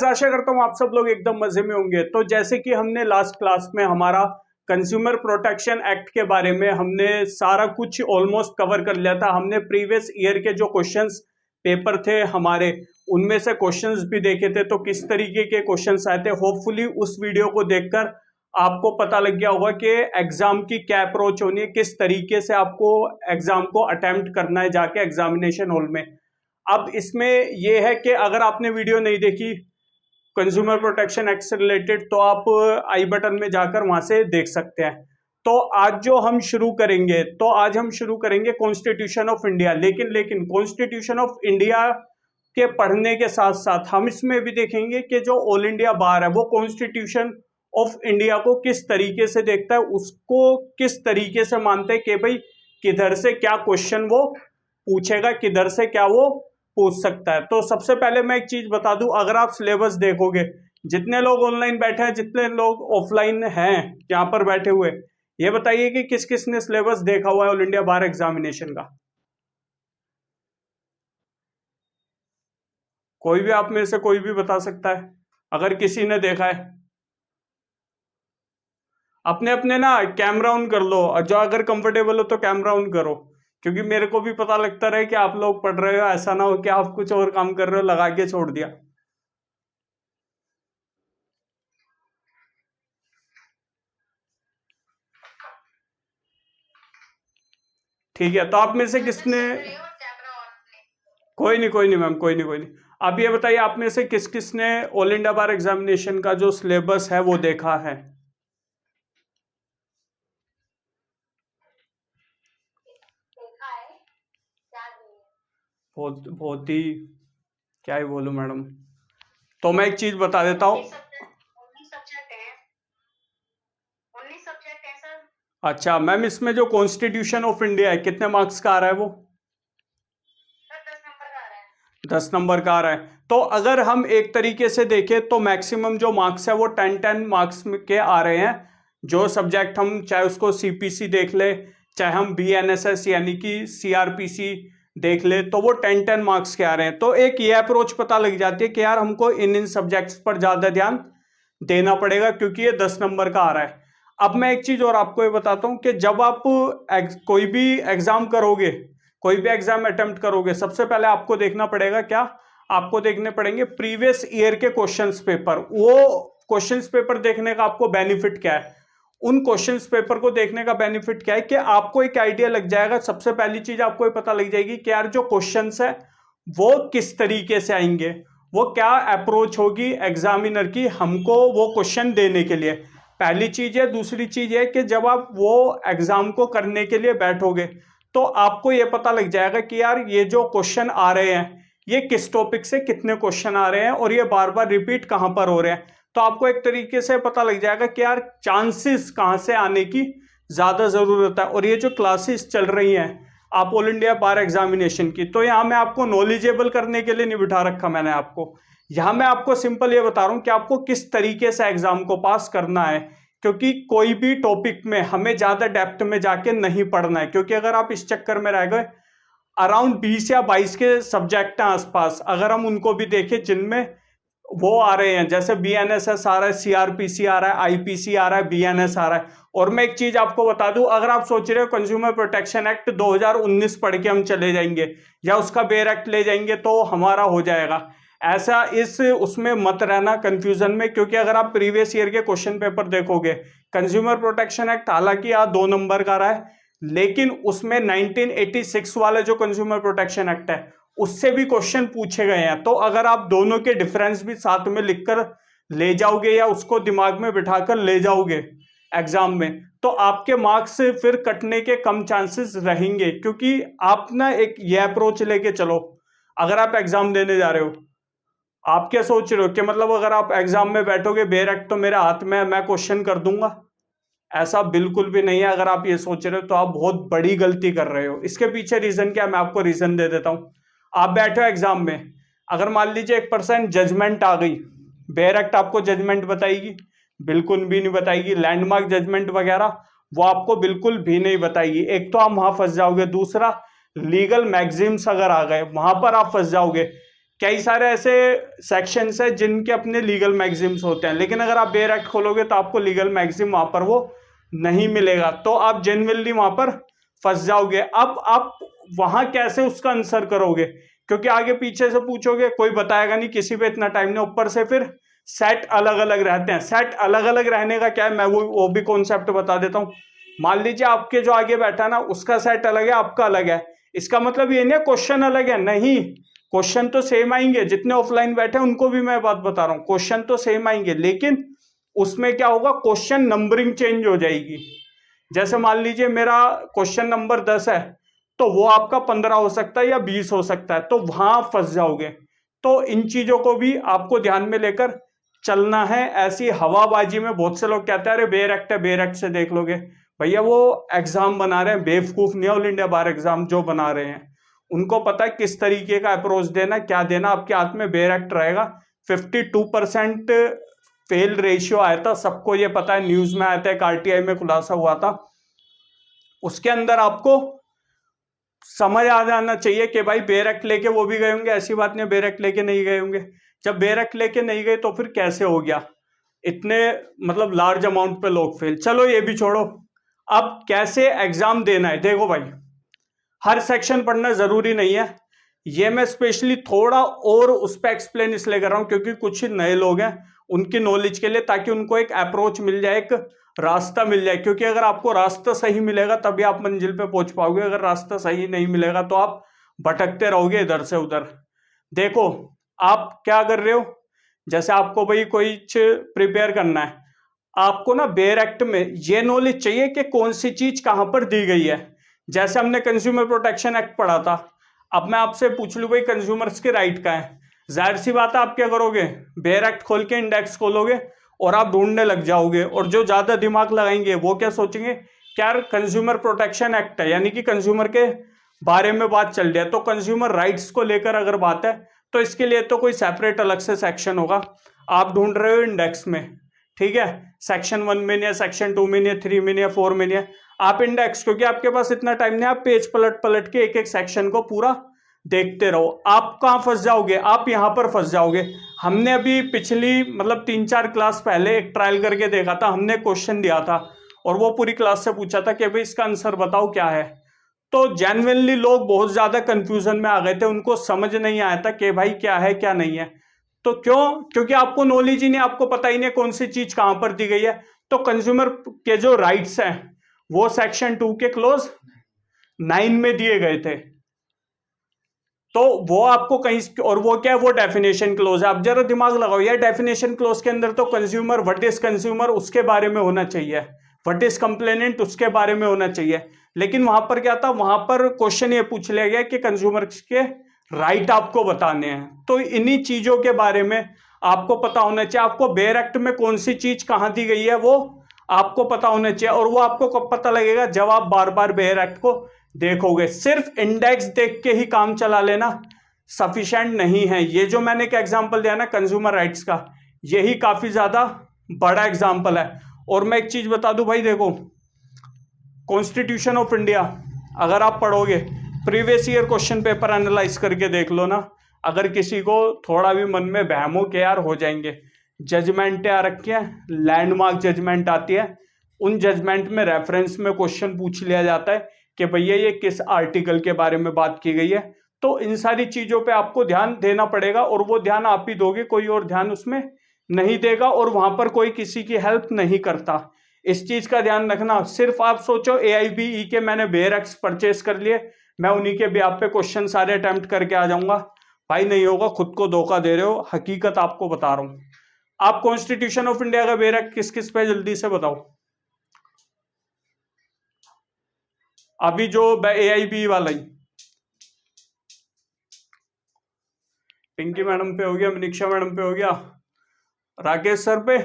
आशा करता हूँ आप सब लोग एकदम मजे में होंगे। तो जैसे कि हमने लास्ट क्लास में हमारा कंज्यूमर प्रोटेक्शन एक्ट के बारे में हमने सारा कुछ ऑलमोस्ट कवर कर लिया था। हमने प्रीवियस ईयर के जो क्वेश्चंस पेपर थे हमारे, उनमें से क्वेश्चंस भी देखे थे, तो किस तरीके के क्वेश्चंस आए थे। होपफुली उस वीडियो को देखकर आपको पता लग गया होगा कि एग्जाम की क्या अप्रोच होनी है, किस तरीके से आपको एग्जाम को अटेम्प्ट करना है जाके एग्जामिनेशन हॉल में। अब इसमें यह है कि अगर आपने वीडियो नहीं देखी कंज्यूमर प्रोटेक्शन एक्ट से रिलेटेड, तो आप आई बटन में जाकर वहां से देख सकते हैं। तो आज जो हम शुरू करेंगे, तो आज हम शुरू करेंगे कॉन्स्टिट्यूशन ऑफ इंडिया। लेकिन कॉन्स्टिट्यूशन ऑफ इंडिया के पढ़ने के साथ साथ हम इसमें भी देखेंगे कि जो ऑल इंडिया बार है वो कॉन्स्टिट्यूशन ऑफ इंडिया को किस तरीके से देखता है, उसको किस तरीके से मानते हैं कि भाई किधर से क्या क्वेश्चन वो पूछेगा, किधर से क्या वो पूछ सकता है। तो सबसे पहले मैं एक चीज बता दूं, अगर आप सिलेबस देखोगे, जितने लोग ऑनलाइन बैठे हैं, जितने लोग ऑफलाइन हैं यहाँ पर बैठे हुए, ये बताइए कि किस किस ने सिलेबस देखा हुआ है ऑल इंडिया बार एग्जामिनेशन का। कोई भी आप में से कोई भी बता सकता है अगर किसी ने देखा है। अपने अपने ना कैमरा ऑन कर लो, और जो अगर कंफर्टेबल हो तो कैमरा ऑन करो, क्योंकि मेरे को भी पता लगता रहे कि आप लोग पढ़ रहे हो, ऐसा ना हो कि आप कुछ और काम कर रहे हो लगा के छोड़ दिया। ठीक है, तो आप में से किसने, कोई नहीं मैम, कोई नहीं। आप ये बताइए, आप में से किस किस ने ऑल इंडिया बार एग्जामिनेशन का जो सिलेबस है वो देखा है। बहुत बहुत ही क्या ही बोलूं मैडम। तो मैं एक चीज बता देता हूँ। अच्छा मैम, इसमें जो कॉन्स्टिट्यूशन ऑफ इंडिया है कितने मार्क्स का आ रहा है वो? 10 नंबर का आ रहा है। तो अगर हम एक तरीके से देखें तो मैक्सिमम जो मार्क्स है वो 10 मार्क्स के आ रहे हैं। जो सब्जेक्ट हम, चाहे उसको सीपीसी देख ले, चाहे हम बीएनएसएस यानी कि सीआरपीसी देख ले, तो वो 10 मार्क्स के आ रहे हैं। तो एक ये अप्रोच पता लग जाती है कि यार हमको इन सब्जेक्ट्स पर ज्यादा ध्यान देना पड़ेगा, क्योंकि ये 10 नंबर का आ रहा है। अब मैं एक चीज और आपको ये बताता हूं कि जब आप कोई भी एग्जाम करोगे, कोई भी एग्जाम अटेम्प्ट करोगे, सबसे पहले आपको देखना पड़ेगा क्या, आपको देखने पड़ेंगे प्रीवियस ईयर के क्वेश्चंस पेपर। वो क्वेश्चंस पेपर देखने का आपको बेनिफिट क्या है? उन क्वेश्चंस पेपर को देखने का बेनिफिट क्या है कि आपको एक आइडिया लग जाएगा। सबसे पहली चीज आपको ये पता लग जाएगी कि यार जो क्वेश्चंस है वो किस तरीके से आएंगे, वो क्या अप्रोच होगी एग्जामिनर की हमको वो क्वेश्चन देने के लिए। पहली चीज है। दूसरी चीज है कि जब आप वो एग्जाम को करने के लिए बैठोगे तो आपको ये पता लग जाएगा कि यार ये जो क्वेश्चन आ रहे हैं ये किस टॉपिक से कितने क्वेश्चन आ रहे हैं और ये बार बार रिपीट कहां पर हो रहे हैं। तो आपको एक तरीके से पता लग जाएगा कि यार चांसेस कहां से आने की ज्यादा जरूरत है। और ये जो क्लासेस चल रही हैं आप ऑल इंडिया बार एग्जामिनेशन की, तो यहाँ मैं आपको नॉलेजेबल करने के लिए नहीं बिठा रखा मैंने आपको। यहाँ मैं आपको सिंपल ये बता रहा हूँ कि आपको किस तरीके से एग्जाम को पास करना है, क्योंकि कोई भी टॉपिक में हमें ज्यादा डेप्थ में जाके नहीं पढ़ना है। क्योंकि अगर आप इस चक्कर में रह गए, अराउंड 20 या 22 के सब्जेक्ट हैं आसपास, अगर हम उनको भी देखें जिनमें वो आ रहे हैं, जैसे बीएनएसएस आ रहा है, सीआरपीसी आ रहा है, आईपीसी आ रहा है, बीएनएस आ रहा है। और मैं एक चीज आपको बता दूं, अगर आप सोच रहे हो कंज्यूमर प्रोटेक्शन एक्ट 2019 पढ़ के हम चले जाएंगे या उसका बेयर एक्ट ले जाएंगे तो हमारा हो जाएगा, ऐसा इस उसमें मत रहना कंफ्यूजन में। क्योंकि अगर आप प्रीवियस ईयर के क्वेश्चन पेपर देखोगे, कंज्यूमर प्रोटेक्शन एक्ट हालांकि यहाँ 2 नंबर का रहा है, लेकिन उसमें 1986 वाला जो कंज्यूमर प्रोटेक्शन एक्ट है उससे भी क्वेश्चन पूछे गए हैं। तो अगर आप दोनों के डिफरेंस भी साथ में लिखकर ले जाओगे या उसको दिमाग में बिठाकर ले जाओगे एग्जाम में, तो आपके मार्क्स फिर कटने के कम चांसेस रहेंगे। क्योंकि आप ना एक ये अप्रोच लेके चलो, अगर आप एग्जाम देने जा रहे हो, आप क्या सोच रहे हो कि मतलब अगर आप एग्जाम में बैठोगे बेयर एक्ट तो मेरे हाथ में मैं क्वेश्चन कर दूंगा, ऐसा बिल्कुल भी नहीं है। अगर आप ये सोच रहे हो तो आप बहुत बड़ी गलती कर रहे हो। इसके पीछे रीजन क्या है, मैं आपको रीजन दे देता हूं। आप बैठे हो एग्जाम में, अगर मान लीजिए 1% जजमेंट आ गई, बेयर एक्ट आपको जजमेंट बताएगी? बिल्कुल भी नहीं बताएगी। लैंडमार्क जजमेंट वगैरह वो आपको बिल्कुल भी नहीं बताएगी। एक तो आप वहां फंस जाओगे, दूसरा लीगल मैक्सिम्स अगर आ गए वहां पर आप फंस जाओगे कई सारे ऐसे सेक्शंस है जिनके अपने लीगल मैक्सिम्स होते हैं, लेकिन अगर आप बेयर एक्ट खोलोगे तो आपको लीगल मैक्सिम वहां पर वो नहीं मिलेगा, तो आप जेन्युइनली वहां पर फंस जाओगे। अब आप वहां कैसे उसका आंसर करोगे, क्योंकि आगे पीछे से पूछोगे, कोई बताएगा नहीं, किसी पे इतना टाइम नहीं, ऊपर से फिर सेट अलग अलग रहते हैं। सेट अलग अलग रहने का क्या है, मैं वो भी कॉन्सेप्ट बता देता हूँ। मान लीजिए आपके जो आगे बैठा है ना, उसका सेट अलग है, आपका अलग है, इसका मतलब ये नहीं क्वेश्चन अलग है, नहीं, क्वेश्चन तो सेम आएंगे। जितने ऑफलाइन बैठे हैं उनको भी मैं बात बता रहा हूँ, क्वेश्चन तो सेम आएंगे, लेकिन उसमें क्या होगा, क्वेश्चन नंबरिंग चेंज हो जाएगी। जैसे मान लीजिए मेरा क्वेश्चन नंबर 10 है, तो वो आपका 15 हो सकता है या 20 हो सकता है, तो वहां फंस जाओगे। तो इन चीजों को भी आपको ध्यान में लेकर चलना है। ऐसी हवाबाजी में बहुत से लोग कहते हैं अरे बेयर एक्ट है, बेयर एक्ट से देख लोगे। भैया वो एग्जाम बना रहे हैं, बेवकूफ नहीं है ऑल इंडिया बार एग्जाम जो बना रहे हैं, उनको पता है किस तरीके का अप्रोच देना, क्या देना। आपके हाथ में बेयर एक्ट रहेगा। 52% फेल रेशियो आया था, सबको ये पता है, न्यूज में आया था, एक आरटीआई में खुलासा हुआ था। उसके अंदर आपको समझ आ जाना चाहिए कि भाई बेयर एक्ट लेके वो भी गए होंगे, ऐसी बात नहीं बेयर एक्ट लेके नहीं गए होंगे। जब बेयर एक्ट लेके नहीं गए तो फिर कैसे हो गया, इतने मतलब लार्ज अमाउंट पे लोग फेल। चलो ये भी छोड़ो, अब कैसे एग्जाम देना है। देखो भाई, हर सेक्शन पढ़ना जरूरी नहीं है, ये मैं स्पेशली थोड़ा और उस पर एक्सप्लेन इसलिए कर रहा हूं क्योंकि कुछ नए लोग हैं, उनकी नॉलेज के लिए, ताकि उनको एक अप्रोच मिल जाए, एक रास्ता मिल जाए। क्योंकि अगर आपको रास्ता सही मिलेगा तभी आप मंजिल पे पहुंच पाओगे, अगर रास्ता सही नहीं मिलेगा तो आप भटकते रहोगे इधर से उधर। देखो आप क्या कर रहे हो, जैसे आपको भाई कोई प्रिपेयर करना है, आपको ना बेयर एक्ट में ये नॉलेज चाहिए कि कौन सी चीज कहां पर दी गई है। जैसे हमने कंज्यूमर प्रोटेक्शन एक्ट पढ़ा था, अब मैं आपसे पूछ लूं भाई कंज्यूमर्स के राइट का है, जाहिर सी बात है आप क्या करोगे, बेयर एक्ट खोल के इंडेक्स खोलोगे और आप ढूंढने लग जाओगे। और जो ज्यादा दिमाग लगाएंगे वो क्या सोचेंगे, क्या कंज्यूमर प्रोटेक्शन एक्ट है, यानी कि कंज्यूमर के बारे में बात चल रही है, तो कंज्यूमर राइट्स को लेकर अगर बात है तो इसके लिए तो कोई सेपरेट अलग से सेक्शन होगा। आप ढूंढ रहे हो इंडेक्स में, ठीक है, सेक्शन 1 में नहीं है, सेक्शन 2 में नहीं है, 3 में नहीं है, 4 में नहीं है, आप इंडेक्स, क्योंकि आपके पास इतना टाइम नहीं, आप पेज पलट पलट के एक एक सेक्शन को पूरा देखते रहो। आप कहां फंस जाओगे, आप यहां पर फंस जाओगे। हमने अभी पिछली मतलब 3-4 क्लास पहले एक ट्रायल करके देखा था, हमने क्वेश्चन दिया था और वो पूरी क्लास से पूछा था कि भाई इसका आंसर बताओ क्या है। तो जेन्युइनली लोग बहुत ज्यादा कंफ्यूजन में आ गए थे, उनको समझ नहीं आया था कि भाई क्या है क्या नहीं है। तो क्यों, क्योंकि आपको नॉलेज ही नहीं, आपको पता ही नहीं कौन सी चीज कहां पर दी गई है। तो कंज्यूमर के जो राइट्स हैं वो सेक्शन 2 के क्लोज 9 में दिए गए थे, तो वो आपको कहीं, और वो क्या है, वो डेफिनेशन क्लोज है। आप जरा दिमाग लगाओ यार, डेफिनेशन क्लोज के अंदर तो कंज्यूमर, व्हाट इज कंज्यूमर उसके बारे में होना चाहिए, व्हाट इज कंप्लेनेंट उसके बारे में होना चाहिए। लेकिन वहां पर क्या था, वहां पर क्वेश्चन ये पूछ लिया गया कि कंज्यूमर के राइट आपको बताने हैं। तो इन्हीं चीजों के बारे में आपको पता होना चाहिए। आपको बेयर एक्ट में कौन सी चीज कहां दी गई है वो आपको पता होना चाहिए, और वो आपको कब पता लगेगा, जब आप बार बार बेयर एक्ट को देखोगे। सिर्फ इंडेक्स देख के ही काम चला लेना सफिशिएंट नहीं है। ये जो मैंने एक एग्जांपल दिया ना कंज्यूमर राइट्स का, यही काफी ज्यादा बड़ा एग्जांपल है। और मैं एक चीज बता दूं भाई, देखो कॉन्स्टिट्यूशन ऑफ इंडिया अगर आप पढ़ोगे, previous year question paper analyse करके देख लो ना, अगर किसी को थोड़ा भी मन में बहम हो के यार हो जाएंगे, जजमेंटें आ रखी हैं, लैंडमार्क जजमेंट आती है, उन जजमेंट में रेफरेंस में क्वेश्चन पूछ लिया जाता है कि भैया ये किस आर्टिकल के बारे में बात की गई है। तो इन सारी चीजों पे आपको ध्यान देना पड़ेगा, और वो ध्यान आप ही दोगे, कोई और ध्यान उसमें नहीं देगा, और वहां पर कोई किसी की हेल्प नहीं करता। इस चीज का ध्यान रखना। सिर्फ आप सोचो AIBE के मैंने बेयर एक्ट्स परचेस कर लिए, मैं उन्हीं के ब्याह पे क्वेश्चन सारे अटेम्प्ट करके आ जाऊंगा, भाई नहीं होगा, खुद को धोखा दे रहे हो, हकीकत आपको बता रहा हूं। आप कॉन्स्टिट्यूशन ऑफ इंडिया का बेयर एक्ट किस किस पे जल्दी से बताओ, अभी जो AIBE वाला ही, पिंकी मैडम पे हो गया, मनीषा मैडम पे हो गया, राकेश सर पे,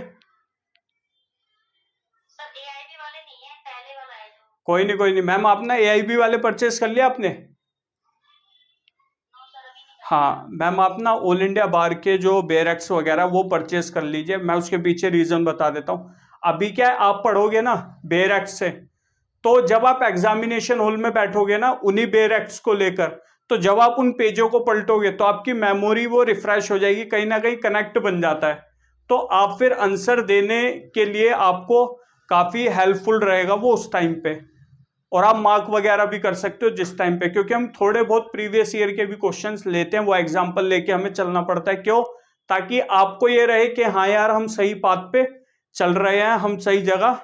कोई नहीं कोई नहीं मैम, आपने AIB वाले परचेस कर लिया आपने? हाँ मैम, आप ना ऑल इंडिया बार के जो बेयर एक्ट्स वगैरह वो परचेस कर लीजिए, मैं उसके पीछे रीजन बता देता हूँ। अभी क्या है, आप पढ़ोगे ना बेयर एक्ट से, तो जब आप एग्जामिनेशन हॉल में बैठोगे ना उन्हीं बेयर एक्ट्स को लेकर, तो जब आप उन पेजों को पलटोगे तो आपकी मेमोरी वो रिफ्रेश हो जाएगी, कहीं ना कहीं कनेक्ट बन जाता है, तो आप फिर आंसर देने के लिए आपको काफी हेल्पफुल रहेगा वो उस टाइम पे। और आप मार्क वगैरह भी कर सकते हो जिस टाइम पे, क्योंकि हम थोड़े बहुत प्रीवियस ईयर के भी क्वेश्चंस लेते हैं, वो एग्जांपल लेके हमें चलना पड़ता है। क्यों? ताकि आपको ये रहे कि हाँ यार हम सही पाथ पे चल रहे हैं, हम सही जगह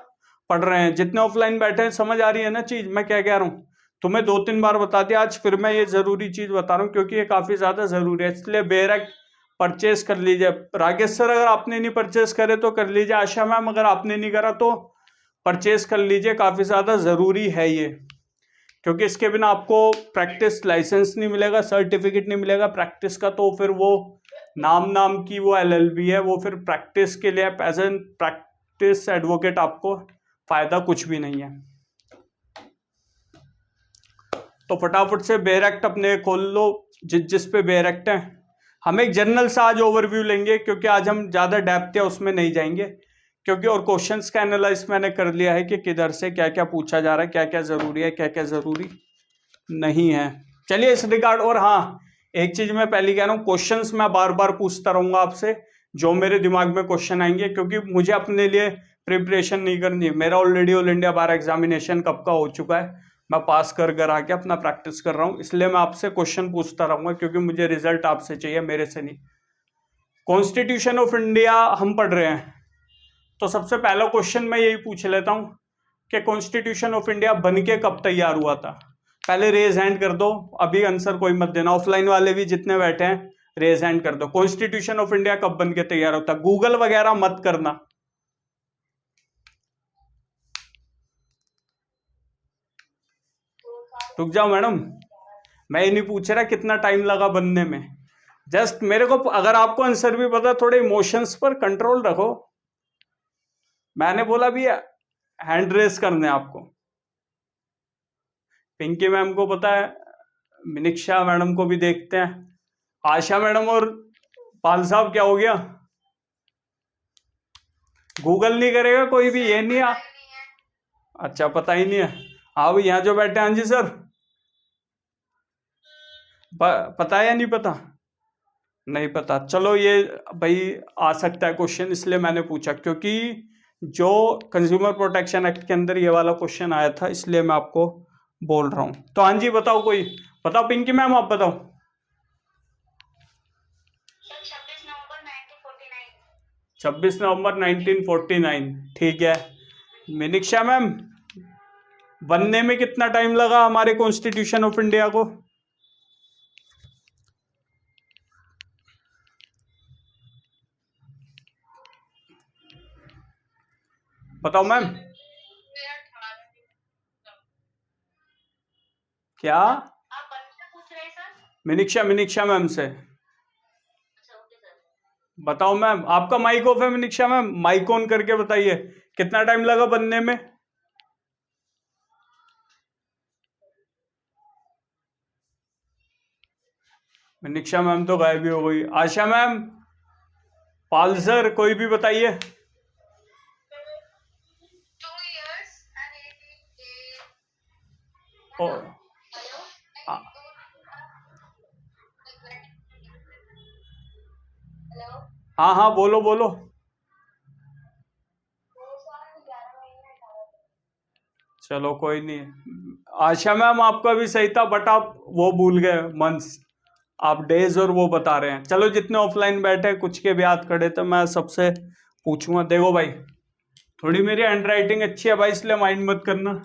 पढ़ रहे हैं। जितने ऑफलाइन बैठे हैं समझ आ रही है ना चीज मैं क्या कह रहा हूँ? तुम्हें 2-3 बार बता दिया आज, फिर मैं ये जरूरी चीज बता रहा हूँ क्योंकि ये काफी ज्यादा जरूरी है, इसलिए बेरक परचेस कर लीजिए। राकेश सर अगर आपने नहीं परचेस करे तो कर लीजिए, आशा मैम अगर आपने नहीं करा तो परचेस कर लीजिए, काफी ज्यादा जरूरी है ये, क्योंकि इसके बिना आपको प्रैक्टिस लाइसेंस नहीं मिलेगा, सर्टिफिकेट नहीं मिलेगा प्रैक्टिस का, तो फिर वो नाम नाम की वो एलएलबी है, वो फिर प्रैक्टिस के लिए एज एन प्रैक्टिस एडवोकेट आपको फायदा कुछ भी नहीं है। तो फटाफट से बेयर एक्ट अपने खोल लो, जिस पे बेयर एक्ट है। हम एक जनरल सा आज ओवरव्यू लेंगे, क्योंकि आज हम ज्यादा डेप्थ या उसमें नहीं जाएंगे, क्योंकि और क्वेश्चंस का एनालाइज मैंने कर लिया है कि किधर से क्या क्या पूछा जा रहा है, क्या क्या जरूरी है, क्या क्या जरूरी नहीं है। चलिए इस रिगार्ड, और हाँ एक चीज मैं पहले कह रहा हूँ, क्वेश्चंस मैं बार बार पूछता रहूंगा आपसे, जो मेरे दिमाग में क्वेश्चन आएंगे, क्योंकि मुझे अपने लिए प्रिपरेशन नहीं करनी है। मेरा already all India bar examination कब का हो चुका है, मैं पास कर आके अपना प्रैक्टिस कर रहा हूँ, इसलिए मैं आपसे क्वेश्चन पूछता रहूंगा, क्योंकि मुझे रिजल्ट आपसे चाहिए, मेरे से नहीं। कॉन्स्टिट्यूशन ऑफ इंडिया हम पढ़ रहे हैं, तो सबसे पहला क्वेश्चन मैं यही पूछ लेता हूँ कि कॉन्स्टिट्यूशन ऑफ इंडिया बन के कब तैयार हुआ था? पहले रेज हैंड कर दो, अभी आंसर कोई मत देना, ऑफलाइन वाले भी जितने बैठे हैं रेज हैंड कर दो। कॉन्स्टिट्यूशन ऑफ इंडिया कब बन के तैयार होता? गूगल वगैरह मत करना। रुक जाओ मैडम, मैं ये नहीं पूछ रहा कितना टाइम लगा बनने में, जस्ट मेरे को अगर आपको आंसर भी पता, थोड़े इमोशंस पर कंट्रोल रखो। मैंने बोला भी हैंड रेस करने आपको। पिंकी मैम को पता है, मिनिक्षा मैडम को भी देखते हैं, आशा मैडम और पाल साहब क्या हो गया? गूगल नहीं करेगा कोई भी, ये नहीं अच्छा पता ही नहीं है। हाँ भाई यहाँ जो बैठे हैं, हाँ जी सर, पता है या नहीं पता? नहीं पता, चलो ये भाई आ सकता है क्वेश्चन, इसलिए मैंने पूछा, क्योंकि जो कंज्यूमर प्रोटेक्शन एक्ट के अंदर ये वाला क्वेश्चन आया था, इसलिए मैं आपको बोल रहा हूं। तो हाँ जी बताओ, कोई बताओ, पिंकी मैम आप बताओ। 26 नवंबर 1949, ठीक है। मिनिक्षा मैम, बनने में कितना टाइम लगा हमारे कॉन्स्टिट्यूशन ऑफ इंडिया को? बताओ मैम। क्या? मिनिक्षा मैम से बताओ मैम। आपका माइक ऑफ है मिनिक्षा मैम, माइक ऑन करके बताइए कितना टाइम लगा बनने में? मिनिक्षा मैम तो गायब ही हो गई। आशा मैम, पाल सर, कोई भी बताइए। हाँ हाँ बोलो बोलो। चलो कोई नहीं, आशा मैम आपका भी सही था, बट आप वो भूल गए मंथ्स, आप डेज और वो बता रहे हैं। चलो जितने ऑफलाइन बैठे कुछ के भी हाथ खड़े, तो मैं सबसे पूछूंगा। देखो भाई, थोड़ी मेरी हैंड राइटिंग अच्छी है भाई, इसलिए माइंड मत करना।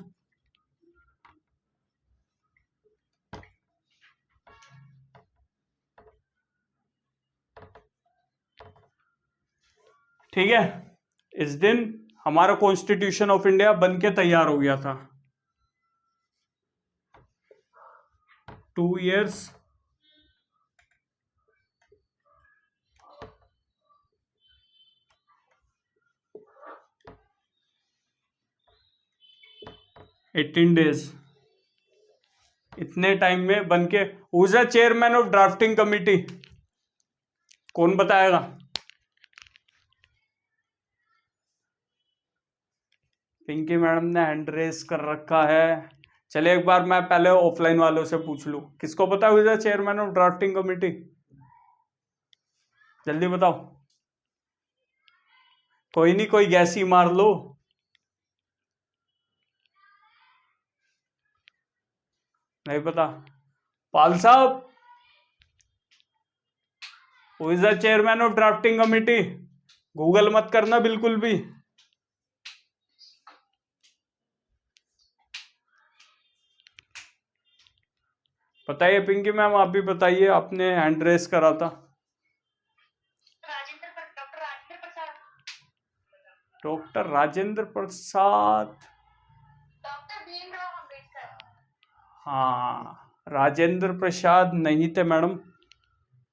ठीक है, इस दिन हमारा कॉन्स्टिट्यूशन ऑफ इंडिया बन के तैयार हो गया था। 2 years एटीन डेज, इतने टाइम में बन के। Who is the chairman of drafting committee? कौन बताएगा? पिंकी मैडम ने हैंड रेस कर रखा है, चलिए एक बार मैं पहले ऑफलाइन वालों से पूछ लूं, किसको पता है the chairman of drafting committee? जल्दी बताओ। कोई नहीं, कोई गैस ही मार लो। नहीं पता? पाल साहब, who is the chairman of drafting committee? Google मत करना बिल्कुल भी। बताइए पिंकी मैम, आप भी बताइए, आपने हैंड रेस करा था। डॉक्टर राजेंद्र प्रसाद। डॉक्टर भीमराव अंबेडकर। हाँ, राजेंद्र प्रसाद नहीं थे मैडम,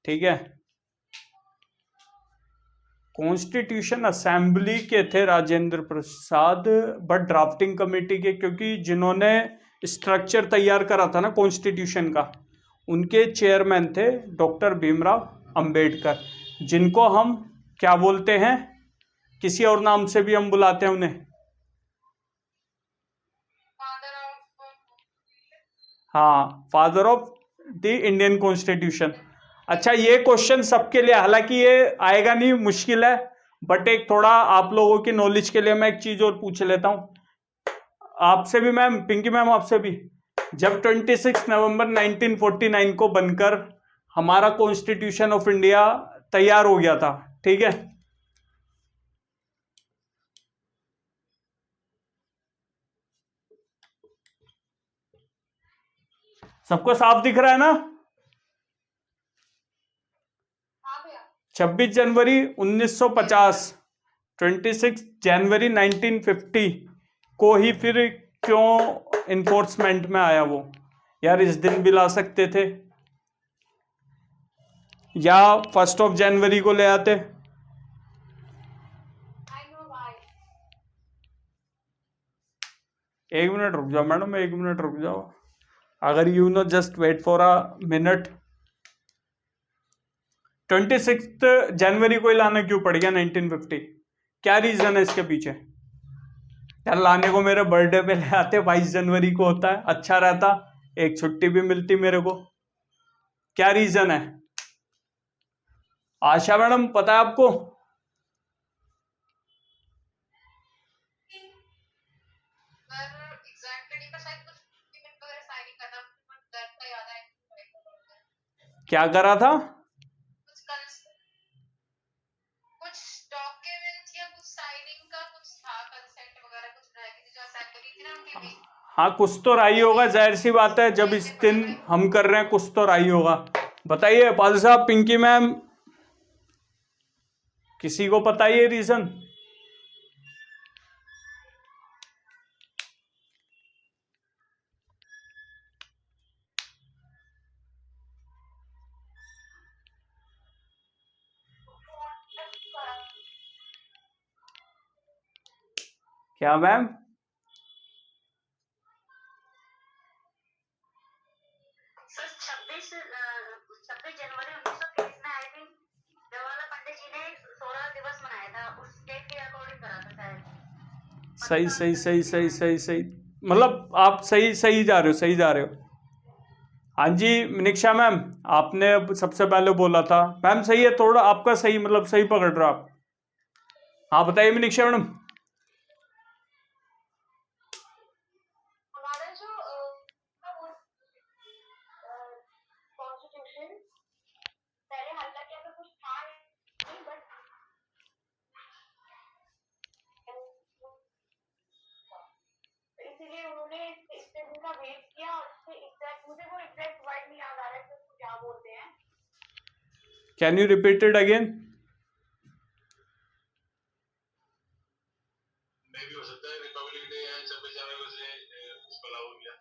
ठीक है। कॉन्स्टिट्यूशन असेंबली के थे Rajendra Prasad, but drafting committee के, क्योंकि जिन्होंने स्ट्रक्चर तैयार करा था ना कॉन्स्टिट्यूशन का, उनके चेयरमैन थे डॉक्टर भीमराव अंबेडकर, जिनको हम क्या बोलते हैं, किसी और नाम से भी हम बुलाते हैं उन्हें। हाँ, father of the Indian constitution. अच्छा, ये क्वेश्चन सबके लिए, हालांकि ये आएगा नहीं, मुश्किल है, बट एक थोड़ा आप लोगों की नॉलेज के लिए मैं एक चीज और पूछ लेता हूं आपसे भी मैम, पिंकी मैम आपसे भी। जब 26 नवंबर 1949 को बनकर हमारा कॉन्स्टिट्यूशन ऑफ इंडिया तैयार हो गया था, ठीक है, सबको साफ दिख रहा है ना? 26 जनवरी 1950, 26 जनवरी 1950 को ही फिर क्यों इन्फोर्समेंट में आया वो? यार इस दिन भी ला सकते थे, या 1 जनवरी को ले आते। एक मिनट रुक जाओ मैडम, एक मिनट रुक जाओ, अगर you know just wait for a minute. 26 जनवरी को ही लाना क्यों पड़ गया 1950? क्या रीजन है इसके पीछे? यार लाने को मेरे बर्थडे पे ले आते, 22 जनवरी को होता है, अच्छा रहता, एक छुट्टी भी मिलती मेरे को। क्या रीजन है? आशा मैडम पता है आपको? क्या करा था? कुछ डॉक्यूमेंट्स या कुछ साइनिंग का कुछ था, कंसेंट वगैरह कुछ रह गई थी जो असाइन करी थी ना उनकी भी। हाँ, कुछ तो राई होगा, जाहिर सी बात है, जब इस दिन हम कर रहे हैं कुछ तो राई होगा। बताइए पाल साहब, पिंकी मैम, किसी को पता है ये रीजन? क्या मैम? सर 26 जनवरी 1930 में आई थिंक जवाहरलाल पंडित जी ने 16 दिवस मनाया था, उस डेट के अकॉर्डिंग करा था शायद। सही सही सही सही सही सही, मतलब आप सही सही जा रहे हो, सही जा रहे हो। हाँ जी मनीषा मैम, आपने सबसे पहले बोला था मैम, सही है, थोड़ा आपका सही, मतलब सही पकड़ रहे हो आप। हाँ बताइए मनीषा मैडम। हमारा जो कॉन्स्टिट्यूशन पहले हालांकि ऐसा कुछ था नहीं, बट इसीलिए उन्होंने इस दिन का वेट किया, और उससे एग्जैक्ट मुझे वो एग्जैक्ट वर्ड नहीं याद आ रहा है कि उसको क्या बोलते हैं। Can you repeat it again? मे भी हो सकता है रिपब्लिक डे या 26 जनवरी से उसको लागू किया।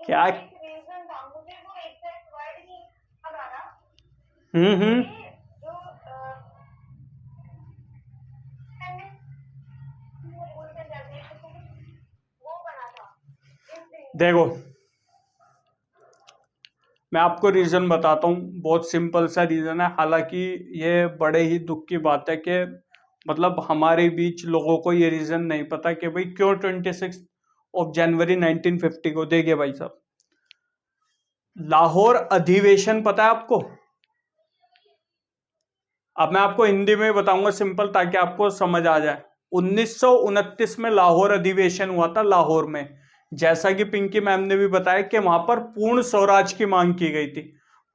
क्या? रीजन था, मुझे वो एग्जैक्ट वर्ड नहीं याद आ रहा। जो वो बना था इस दिन। देखो मैं आपको रीजन बताता हूँ, बहुत सिंपल सा रीजन है, हालांकि ये बड़े ही दुख की बात है कि मतलब हमारे बीच लोगों को ये रीजन नहीं पता कि भाई क्यों 26 जनवरी 1950 को। देखिए भाई साहब, लाहौर अधिवेशन पता है आपको? अब मैं आपको हिंदी में बताऊंगा सिंपल, ताकि आपको समझ आ जाए। 1929 में लाहौर अधिवेशन हुआ था लाहौर में। जैसा कि पिंकी मैम ने भी बताया कि वहां पर पूर्ण स्वराज की मांग की गई थी।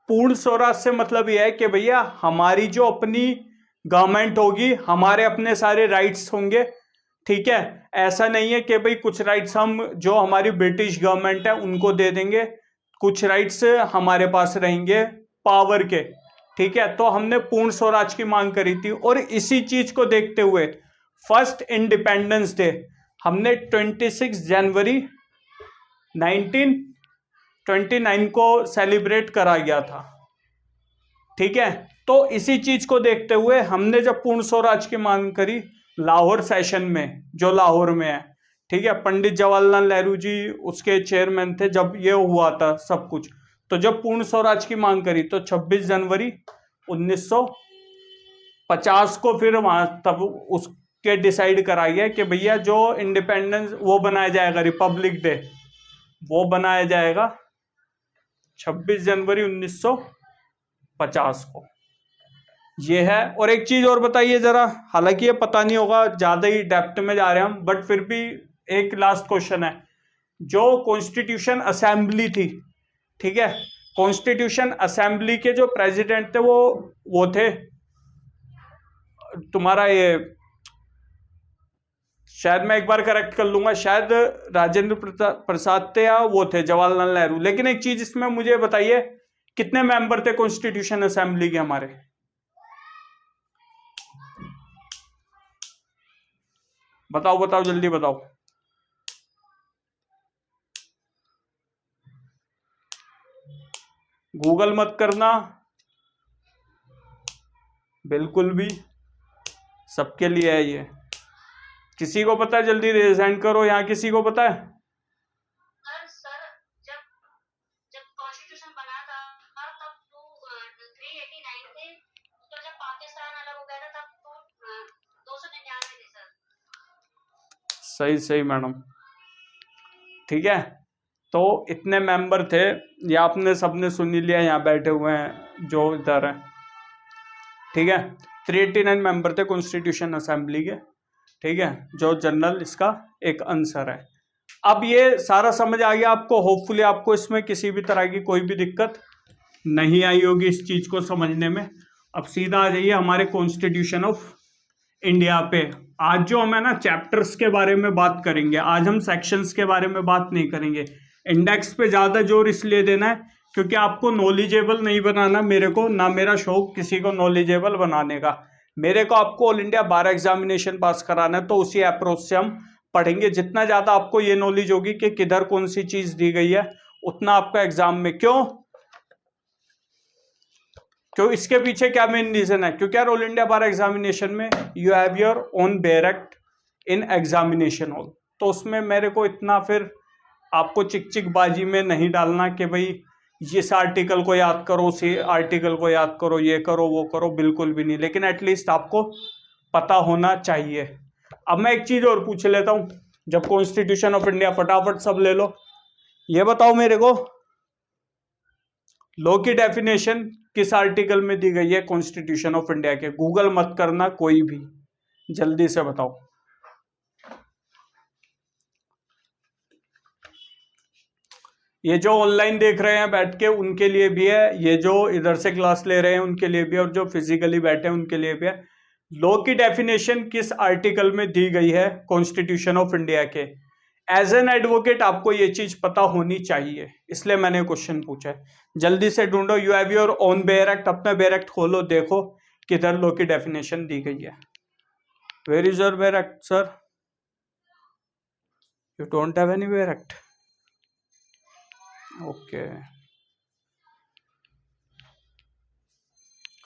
पूर्ण स्वराज से मतलब यह है कि भैया हमारी जो अपनी गवर्नमेंट होगी, हमारे अपने सारे राइट्स होंगे, ठीक है। ऐसा नहीं है कि भाई कुछ राइट्स हम जो हमारी ब्रिटिश गवर्नमेंट है उनको दे देंगे, कुछ राइट्स हमारे पास रहेंगे पावर के, ठीक है। तो हमने पूर्ण स्वराज की मांग करी थी, और इसी चीज को देखते हुए फर्स्ट इंडिपेंडेंस डे हमने 26 जनवरी 1929 को सेलिब्रेट करा गया था, ठीक है। तो इसी चीज को देखते हुए हमने जब पूर्ण स्वराज की मांग करी लाहौर सेशन में, जो लाहौर में है, ठीक है, पंडित जवाहरलाल नेहरू जी उसके चेयरमैन थे जब ये हुआ था सब कुछ। तो जब पूर्ण स्वराज की मांग करी तो 26 जनवरी 1950 को फिर वहां तब उसके डिसाइड करा गया कि भैया जो इंडिपेंडेंस वो बनाया जाएगा, रिपब्लिक डे वो बनाया जाएगा 26 जनवरी 1950 को। ये है। और एक चीज और बताइए जरा, हालांकि ये पता नहीं होगा, ज्यादा ही डेप्थ में जा रहे हैं हम, बट फिर भी एक लास्ट क्वेश्चन है। जो कॉन्स्टिट्यूशन असेंबली थी, ठीक है, कॉन्स्टिट्यूशन असेंबली के जो प्रेसिडेंट थे वो थे तुम्हारा ये, शायद मैं एक बार करेक्ट कर लूंगा, शायद राजेंद्र प्रसाद थे या वो थे जवाहरलाल नेहरू। लेकिन एक चीज इसमें मुझे बताइए, कितने मेंबर थे कॉन्स्टिट्यूशन असेंबली के हमारे? बताओ बताओ जल्दी बताओ। गूगल मत करना बिल्कुल भी, सबके लिए है ये। किसी को पता है जल्दी रिजाइन करो, यहाँ किसी को पता है? सर जब जब कॉन्स्टिट्यूशन बना था तब 389 थे, तो जब पाकिस्तान अलग हो गया था तब 299 थे सर। सही सही मैडम, ठीक है। तो इतने मेंबर थे, ये आपने सबने सुन ही लिया, यहाँ बैठे हुए हैं जो इधर है, ठीक है। 389 मेंबर थे कॉन्स्टिट्यूशन असेंबली के, ठीक है, जो जनरल इसका एक आंसर है। अब ये सारा समझ आ गया आपको? होपफुली आपको इसमें किसी भी तरह की कोई भी दिक्कत नहीं आई होगी इस चीज को समझने में। अब सीधा आ जाइए हमारे कॉन्स्टिट्यूशन ऑफ इंडिया पे। आज जो हम है ना चैप्टर्स के बारे में बात करेंगे, आज हम सेक्शंस के बारे में बात नहीं करेंगे। इंडेक्स पे ज्यादा जोर इसलिए देना है क्योंकि आपको नॉलेजेबल नहीं बनाना, मेरे को ना, मेरा शौक किसी को नॉलेजेबल बनाने का। मेरे को आपको ऑल इंडिया बार एग्जामिनेशन पास कराना है, तो उसी अप्रोच से हम पढ़ेंगे। जितना ज्यादा आपको ये नॉलेज होगी कि किधर कौन सी चीज दी गई है, उतना आपका एग्जाम में क्यों इसके पीछे क्या मेन रीजन है? क्योंकि यार ऑल इंडिया बार एग्जामिनेशन में you have your own barrack in examination hall, तो उसमें मेरे को इतना फिर आपको चिक चिक बाजी में नहीं डालना कि भाई इस आर्टिकल को याद करो, उसी आर्टिकल को याद करो, ये करो वो करो, बिल्कुल भी नहीं। लेकिन एटलीस्ट आपको पता होना चाहिए। अब मैं एक चीज और पूछ लेता हूं, जब कॉन्स्टिट्यूशन ऑफ इंडिया, फटाफट सब ले लो, ये बताओ मेरे को, लॉ की डेफिनेशन किस आर्टिकल में दी गई है कॉन्स्टिट्यूशन ऑफ इंडिया के? गूगल मत करना कोई भी, जल्दी से बताओ। ये जो ऑनलाइन देख रहे हैं बैठ के उनके लिए भी है, ये जो इधर से क्लास ले रहे हैं उनके लिए भी है, और जो फिजिकली बैठे हैं उनके लिए भी है। लॉ की डेफिनेशन किस आर्टिकल में दी गई है कॉन्स्टिट्यूशन ऑफ इंडिया के? एज एन एडवोकेट आपको ये चीज पता होनी चाहिए, इसलिए मैंने क्वेश्चन पूछा है। जल्दी से ढूंढो, you have your own bare act, अपना बेयर एक्ट खोलो, देखो किधर लॉ की डेफिनेशन दी गई है। Where is your bare act sir? You don't have any bare act? Okay,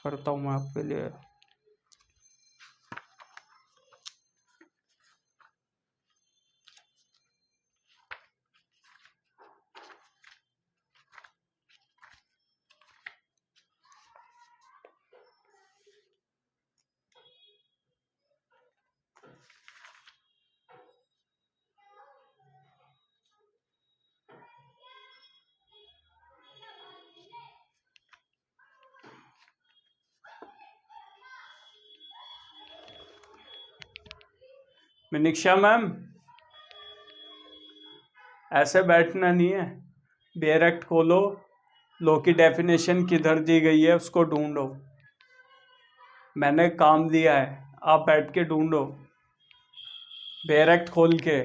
करता हूं मैं आपके लिए। मिनिक्षा मैम, ऐसे बैठना नहीं है, बेरेक्ट खोलो, लो की डेफिनेशन किधर दी गई है उसको ढूंढो। मैंने काम दिया है, आप बैठ के ढूंढो बेरेक्ट खोल के,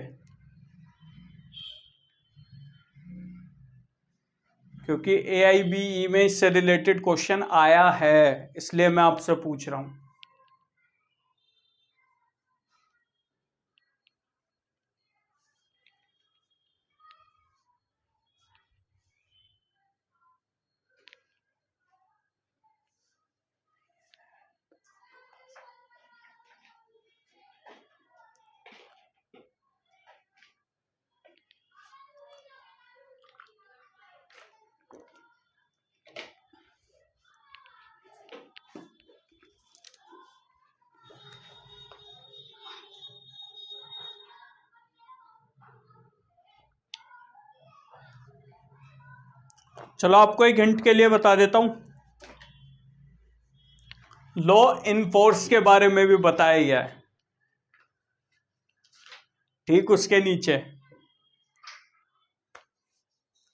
क्योंकि AIBE में इससे रिलेटेड क्वेश्चन आया है, इसलिए मैं आपसे पूछ रहा हूं। चलो आपको एक हिंट के लिए बता देता हूं, लॉ इन फोर्स के बारे में भी बताया गया है, ठीक उसके नीचे।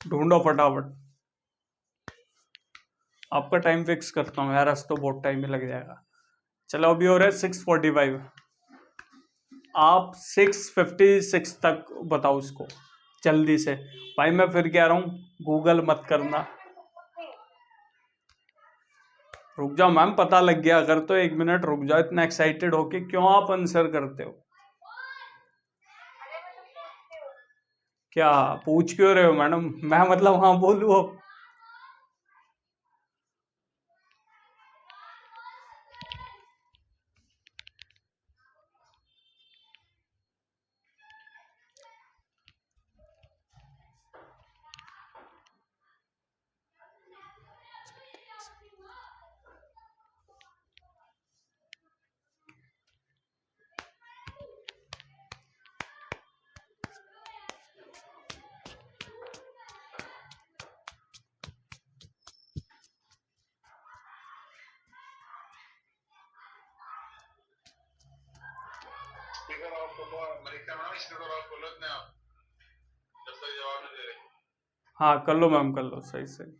ढूंढो फटाफट, आपका टाइम फिक्स करता हूँ यार, आज तो बहुत टाइम ही लग जाएगा। चलो अभी हो रहा है 6:45, आप 6:56 तक बताओ उसको जल्दी से। भाई मैं फिर कह रहा हूँ गूगल मत करना। रुक जाओ मैम, पता लग गया अगर तो 1 मिनट रुक जाओ, इतना एक्साइटेड होके क्यों आप आंसर करते हो? क्या पूछ क्यों रहे हो मैडम? मैं मतलब हाँ बोलूँ अब? स्पीकर ऑफ करो, मनीषा मैम स्पीकर ऑफ कर लो इतने आप, जब तक जवाब नहीं दे रहे। हाँ कर लो मैम, कर लो, सही सही।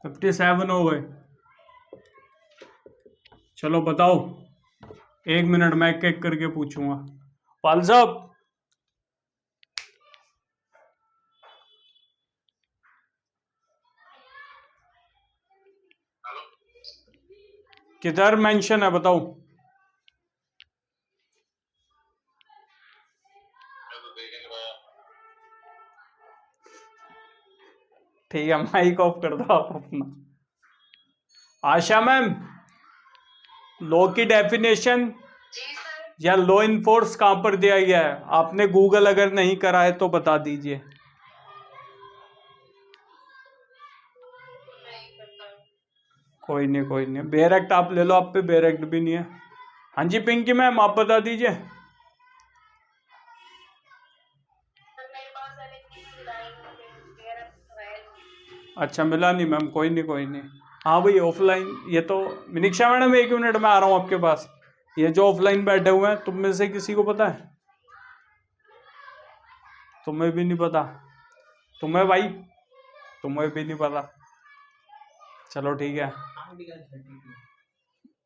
तो 57 हो गए। चलो बताओ, 1 मिनट मैं एक एक करके पूछूंगा। पाल साहब, हेलो, किधर मेंशन है बताओ? मैं तो देख ही नहीं पाया। ठीक है, माइक ऑफ कर दो आप अपना। आशा मैम, लॉ की डेफिनेशन जी सर। या लॉ इन फोर्स कहाँ पर दिया गया है? आपने गूगल अगर नहीं करा है तो बता दीजिए। नहीं पता। कोई नहीं कोई नहीं, बेरेक्ट आप ले लो, आप पे बेरेक्ट भी नहीं है। हाँ जी पिंकी मैम, आप बता दीजिए। सर मेरे पास है लेकिन लाइन है। अच्छा मिला नहीं मैम, कोई नहीं कोई नहीं। हाँ भाई ऑफलाइन, ये तो मिनिक्षा मैडम 1 मिनट में आ रहा हूँ आपके पास। ये जो ऑफलाइन बैठे हुए हैं तुम में से किसी को पता है? तुम्हें भी नहीं पता? तुम्हें भाई, तुम्हें भी नहीं पता? चलो ठीक है।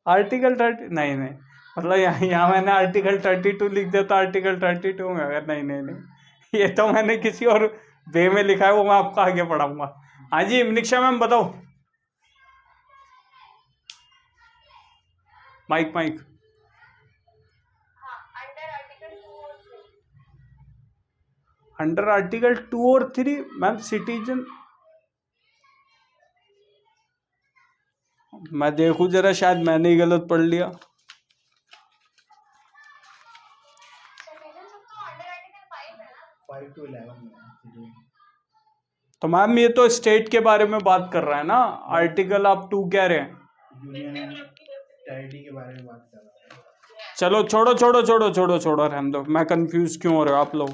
आर्टिकल 30 नहीं नहीं, मतलब यहाँ मैंने आर्टिकल 32 लिख दिया तो आर्टिकल 32 में अगर नहीं नहीं नहीं, ये तो मैंने किसी और वे में लिखा है, वो मैं आपको आगे पढ़ाऊंगा। हाँ जी निक्षा मैम बताओ। Mike mike. हाँ, अंडर आर्टिकल 2 और 3। अंडर आर्टिकल 2 और 3 मैम सिटीजन, मैं देखूं जरा, शायद मैंने ही गलत पढ़ लिया। सिटीजन सब तो अंडर आर्टिकल 5 है ना। 5 to 11 में है। तो मैम ये तो स्टेट के बारे में बात कर रहा है ना, आर्टिकल आप 2 कह रहे हैं। यूनियन एंड टेरिटरी के बारे में बात कर रहा है। चलो छोड़ो छोड़ो छोड़ो छोड़ो छोड़ो, रहने दो, मैं कंफ्यूज क्यों हो रहे हो आप लोग।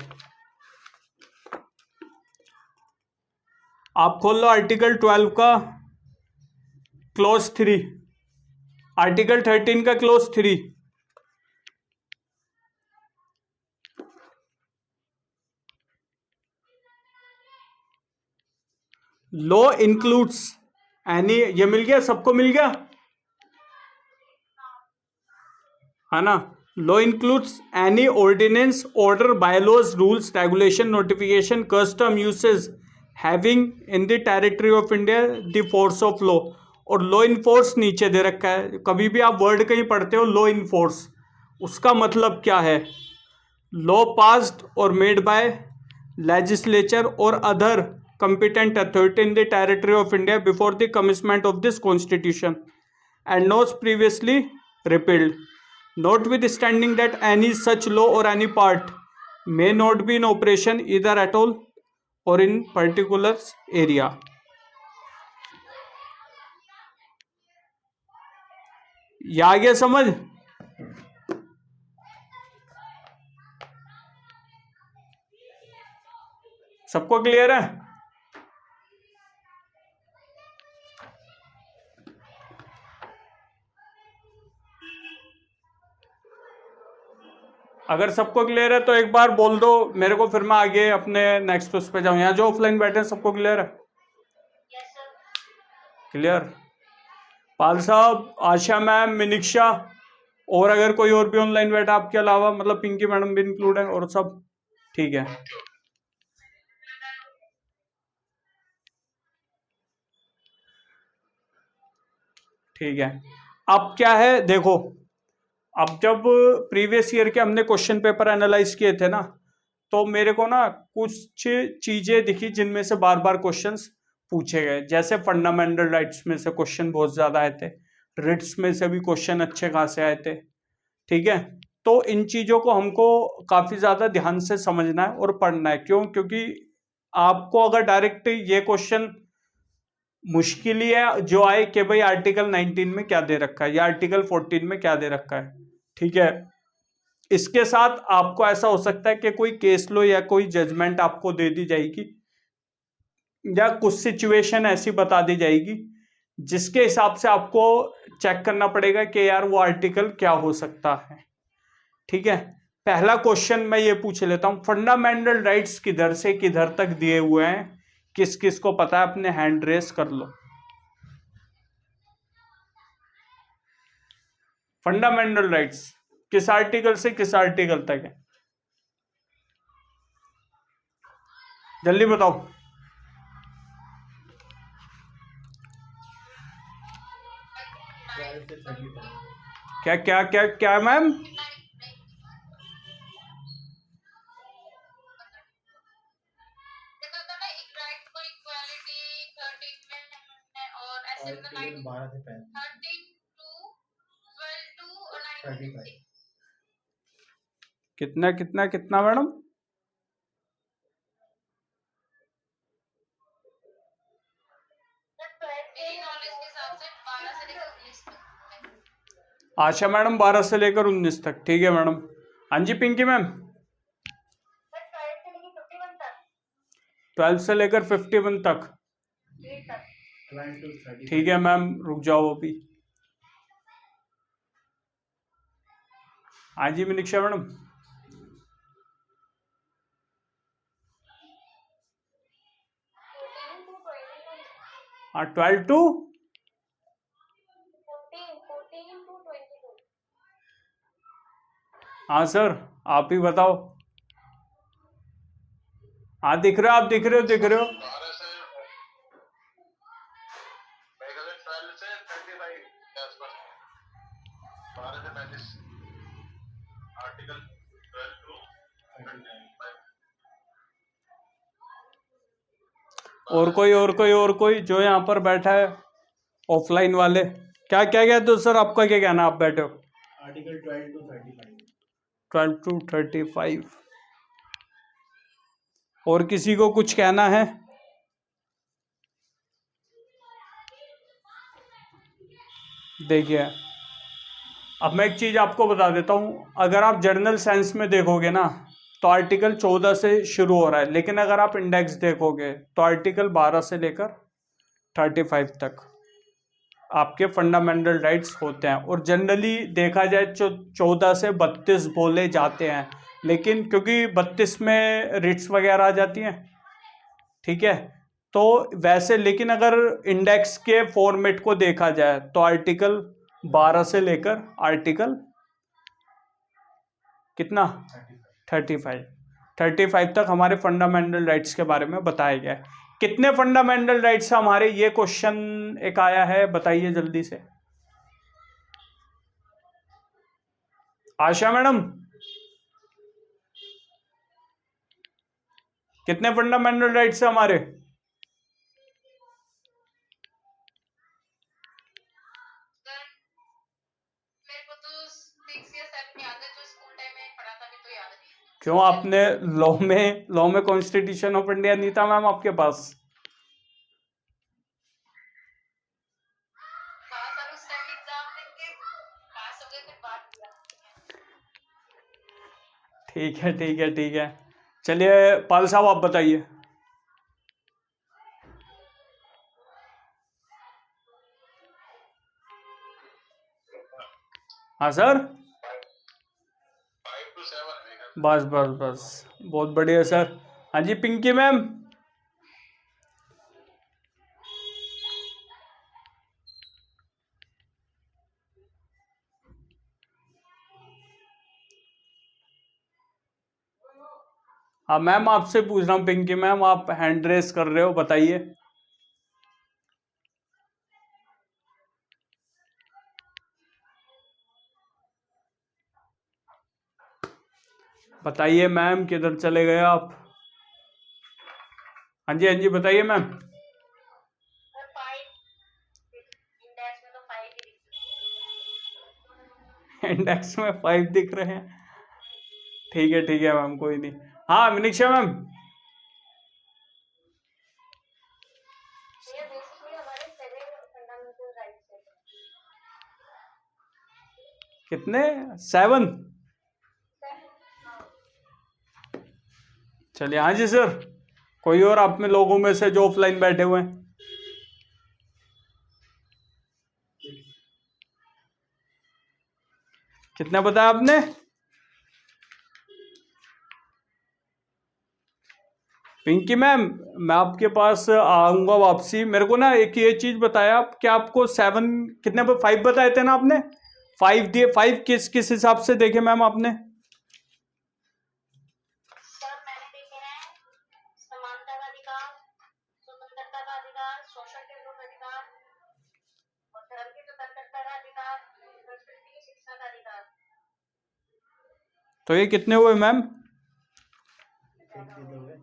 आप खोल लो आर्टिकल 12 का क्लोज 3, आर्टिकल 13 का क्लोज 3। लॉ इंक्लूड्स एनी, ये मिल गया सबको, मिल गया है ना? Law includes any ordinance, order, bylaws, rules, regulation, notification, custom, usage having in the territory of India the force of law. और लॉ इनफोर्स नीचे दे रखा है, कभी भी आप वर्ड कहीं पढ़ते हो लॉ इनफोर्स, उसका मतलब क्या है? लॉ पास्ड और मेड बाय लेजिस्लेचर और other competent authority in the territory of India before the commencement of this constitution and not previously repealed, notwithstanding that any such law or any part may not be in operation either at all or in particular area. ये आ गया समझ? सबको clear है? अगर सबको clear है तो एक बार बोल दो मेरे को, फिर मैं आगे अपने नेक्स्ट उस पे जाऊं। यहाँ जो ऑफलाइन बैठे हैं सबको क्लियर है? Yes sir. क्लियर? पाल साहब, आशा मैम, मिनिक्षा, और अगर कोई और भी ऑनलाइन बैठा आपके अलावा, मतलब पिंकी मैडम भी इंक्लूड है, और सब ठीक है? ठीक है। अब क्या है देखो, अब जब प्रीवियस ईयर के हमने क्वेश्चन पेपर एनालाइज किए थे ना, तो मेरे को ना कुछ चीजें दिखी जिनमें से बार बार क्वेश्चंस पूछे गए। जैसे फंडामेंटल राइट्स में से क्वेश्चन बहुत ज्यादा आए थे, रिट्स में से भी क्वेश्चन अच्छे खासे आए थे, ठीक है? तो इन चीजों को हमको काफी ज्यादा ध्यान से समझना है और पढ़ना है। क्यों? क्योंकि आपको अगर डायरेक्ट ये क्वेश्चन मुश्किल ही है जो आए कि भाई आर्टिकल 19 में क्या दे रखा है या आर्टिकल 14 में क्या दे रखा है, ठीक है? इसके साथ आपको ऐसा हो सकता है कि कोई केस लो या कोई जजमेंट आपको दे दी जाएगी, या कुछ सिचुएशन ऐसी बता दी जाएगी जिसके हिसाब से आपको चेक करना पड़ेगा कि यार वो आर्टिकल क्या हो सकता है, ठीक है? पहला क्वेश्चन मैं ये पूछ लेता हूं, फंडामेंटल राइट्स किधर से किधर तक दिए हुए हैं? किस किस को पता है? अपने हैंड रेस कर लो। फंडामेंटल राइट्स किस आर्टिकल से किस आर्टिकल तक है? जल्दी बताओ। क्या क्या क्या क्या मैम? आर्टिकल 12 से 35। कितना कितना कितना मैडम? आशा मैडम 12 से लेकर 19 तक, ठीक है मैडम। हाँ जी पिंकी मैम? 12 से लेकर 51 तक। 8 तक। 12 to 30। ठीक है मैम, रुक जाओ अभी। हाँ जी मिनिक्षा मैडम। 14 to 22। हाँ 12 to 14 to 22। हाँ सर, आप ही बताओ। हाँ दिख रहे हो, आप दिख रहे हो, दिख रहे हो। 12 से मेरे ख्याल से 12 से 35 के आसपास। 12 से 35 आर्टिकल 12 टू 35। और कोई जो यहाँ पर बैठा है ऑफलाइन वाले, क्या क्या कहते हो सर, आपका क्या कहना, आप बैठे हो? Article 12 to 35। 12 to 35। और किसी को कुछ कहना है? देखिए, अब मैं एक चीज आपको बता देता हूँ। अगर आप जर्नल साइंस में देखोगे ना, तो आर्टिकल 14 से शुरू हो रहा है, लेकिन अगर आप इंडेक्स देखोगे तो आर्टिकल 12 से लेकर 35 तक आपके फंडामेंटल राइट्स होते हैं। और जनरली देखा जाए तो 14 से 32 बोले जाते हैं, लेकिन क्योंकि 32 में रिट्स वगैरह आ जाती हैं, ठीक है, तो वैसे, लेकिन अगर इंडेक्स के फॉर्मेट को देखा जाए तो आर्टिकल 12 से लेकर आर्टिकल कितना 35 तक हमारे फंडामेंटल राइट्स के बारे में बताया गया है। कितने फंडामेंटल राइट्स हमारे, ये क्वेश्चन एक आया है, बताइए जल्दी से। आशा मैडम, कितने फंडामेंटल राइट्स है हमारे? मेरे को तो 6 या 7 याद है, जो स्कूल टाइम में पढ़ा था, भी तो याद नहीं। क्यों, आपने लॉ में कॉन्स्टिट्यूशन ऑफ इंडिया नहीं था मैम आपके पास? हाँ सर, उस टाइम एग्जाम देके पास हो गए, फिर बात किया। ठीक है ठीक है ठीक है। चलिए पाल साहब आप बताइए। हाँ सर, 5 to 7 है मेरे ख्याल से। बस बस बस, बहुत बढ़िया सर। हाँ जी पिंकी मैम। हाँ मैम, आपसे पूछ रहा हूँ पिंकी मैम, आप हैंड रेस कर रहे हो, बताइए। बताइए मैम, किधर चले गए आप? हाँ जी बताइए मैम। और 5 इंडेक्स में तो 5 ही दिखते हैं। इंडेक्स में 5 दिख रहे हैं, ठीक है मैम, कोई नहीं। हाँ मिनिक्षा मैम। ये बेसिकली हमारे 7 फंडामेंटल राइट्स हैं। कितने? 7? चलिए, हाँ जी सर। कोई और आप में लोगों में से जो ऑफलाइन बैठे हुए हैं? कितना बताया आपने? पिंकी मैम, मैं आपके पास आऊंगा वापसी। मेरे को ना एक ये चीज बताया आप, क्या आपको 7 कितने पर 5 बताए थे ना आपने? 5 दिए, 5 किस किस हिसाब से देखे मैम आपने? सर मैंने देखे हैं समानता का अधिकार, स्वतंत्रता का अधिकार, शोषण के विरुद्ध अधिकार और धर्म की स्वतंत्रता का अधिकार, संस्कृति की शिक्षा का अधिकार। तो ये कितने हुए मैम? एक हो गए।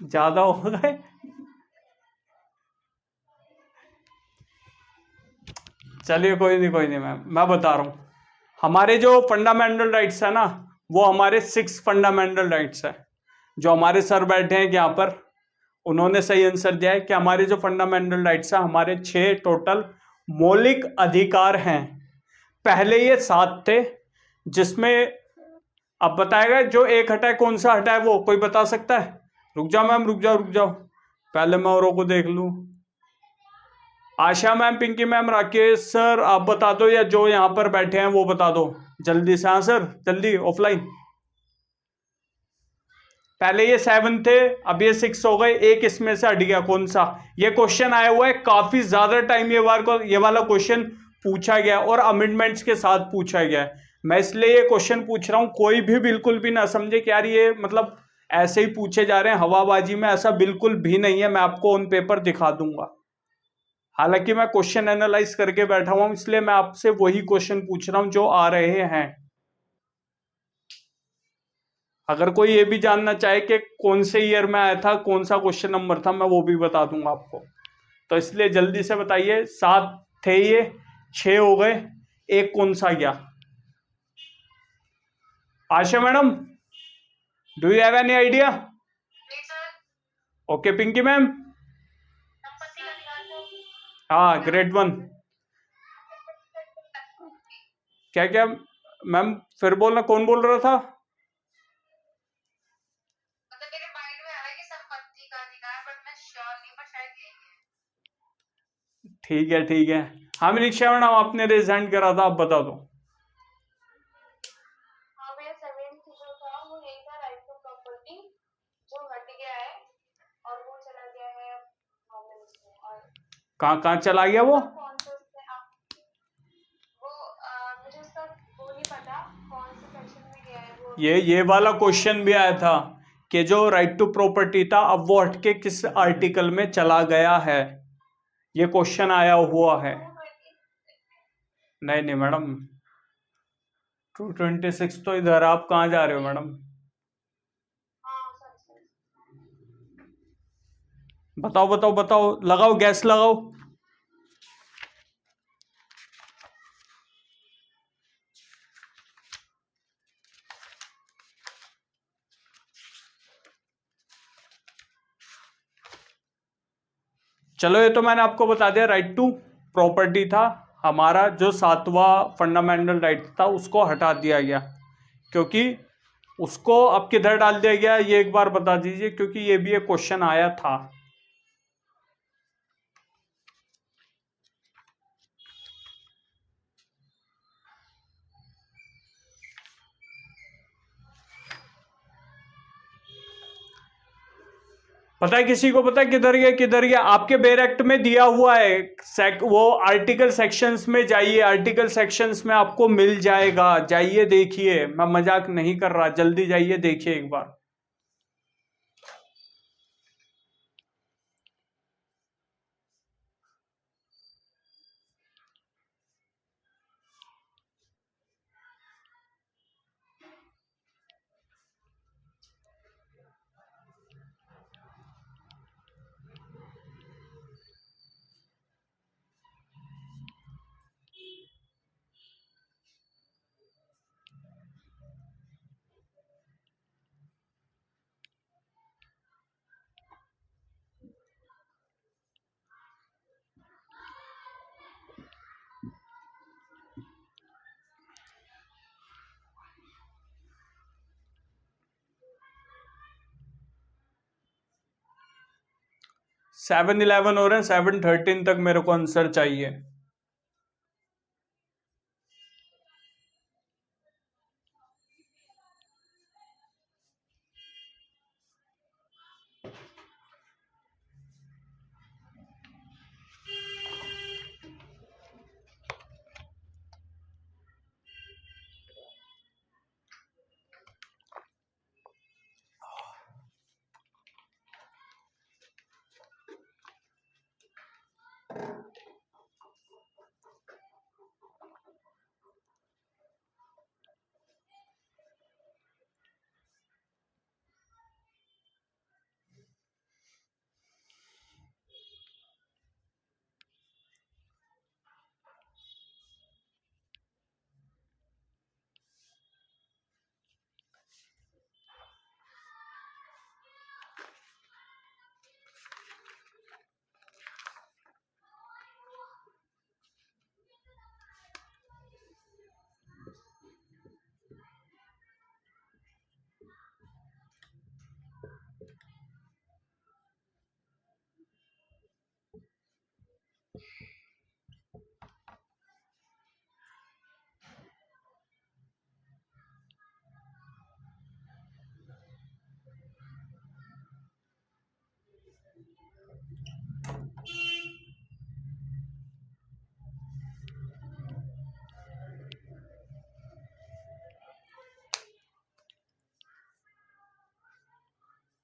ज्यादा हो गए। चलिए कोई नहीं मैम, मैं बता रहा हूँ। हमारे जो फंडामेंटल राइट्स है ना, वो हमारे 6 फंडामेंटल राइट्स है। जो हमारे सर बैठे हैं यहाँ पर, उन्होंने सही आंसर दिया है कि हमारे जो फंडामेंटल राइट्स है, हमारे 6 टोटल मौलिक अधिकार हैं। पहले ये 7 थे, जिसमें अब बताएगा जो एक हटा है, कौन सा हटा है वो कोई बता सकता है? रुक जाओ मैम, रुक जाओ, पहले मैं औरों को देख लूँ। Asha ma'am, Pinky ma'am, Rakesh sir, आप बता दो, या जो यहाँ पर बैठे हैं वो बता दो जल्दी से। हाँ सर, जल्दी ऑफलाइन। पहले ये 7 थे, अब ये 6 हो गए, एक इसमें से हट गया, कौन सा? ये क्वेश्चन आया हुआ है, काफी ज्यादा टाइम ये वाला क्वेश्चन पूछा गया और अमेंडमेंट्स के साथ पूछा गया है। मैं इसलिए ये क्वेश्चन पूछ रहा हूं, कोई भी बिल्कुल भी ना समझे कि यार ये मतलब ऐसे ही पूछे जा रहे हैं हवाबाजी में, ऐसा बिल्कुल भी नहीं है। मैं आपको ऑन पेपर दिखा दूंगा। हालांकि मैं क्वेश्चन एनालाइज करके बैठा हुआ हूं, इसलिए मैं आपसे वही क्वेश्चन पूछ रहा हूं जो आ रहे हैं। अगर कोई ये भी जानना चाहे कि कौन से ईयर में आया था, कौन सा क्वेश्चन नंबर था, मैं वो भी बता दूंगा आपको। तो इसलिए जल्दी से बताइए। 7 थे ये, 6 हो गए, एक कौन सा गया? Asha madam, do you have any idea? नहीं सर। Okay Pinky ma'am. संपत्ति का अधिकार को हाँ, ग्रेड 1। क्या क्या मैम, फिर बोलना, कौन बोल रहा था? मतलब मेरे माइंड में आ रहा है कि संपत्ति का अधिकार, बट मैं श्योर नहीं, बट शायद यही है। ठीक है ठीक है। हाँ मनीषा मैडम, आपने रेज हैंड करा था, आप बता दो। हाँ भैया, 7th जो था वो यही था, राइट टू प्रॉपर्टी, जो हट गया है और वो चला गया है नॉर्मल्स में। और कहाँ कहाँ चला गया वो? कौन से उसमें आप वो मुझे उसका वो नहीं पता कौन से सेक्शन में गया है वो। ये वाला क्वेश्चन भी आया था कि जो राइट टू प्रॉपर्टी था, अब वो हटके किस आर्टिकल में चला गया है, ये क्वेश्चन आया हुआ है। नहीं नहीं मैडम, 226 तो इधर, आप कहाँ जा रहे हो मैडम? हाँ सर सर। बताओ बताओ बताओ, लगाओ गैस लगाओ। चलो, ये तो मैंने आपको बता दिया, राइट टू प्रॉपर्टी था हमारा, जो 7वां फंडामेंटल राइट था उसको हटा दिया गया, क्योंकि उसको अब किधर डाल दिया गया ये एक बार बता दीजिए, क्योंकि ये भी एक क्वेश्चन आया था। पता है किसी को? पता है किधर गया किधर गया? आपके बेर एक्ट में दिया हुआ है, वो आर्टिकल सेक्शंस में जाइए, आर्टिकल सेक्शंस में आपको मिल जाएगा, जाइए देखिए, मैं मजाक नहीं कर रहा, जल्दी जाइए देखिए एक बार। सेवन 11 हो रहे हैं, 7:13 तक मेरे को आंसर चाहिए।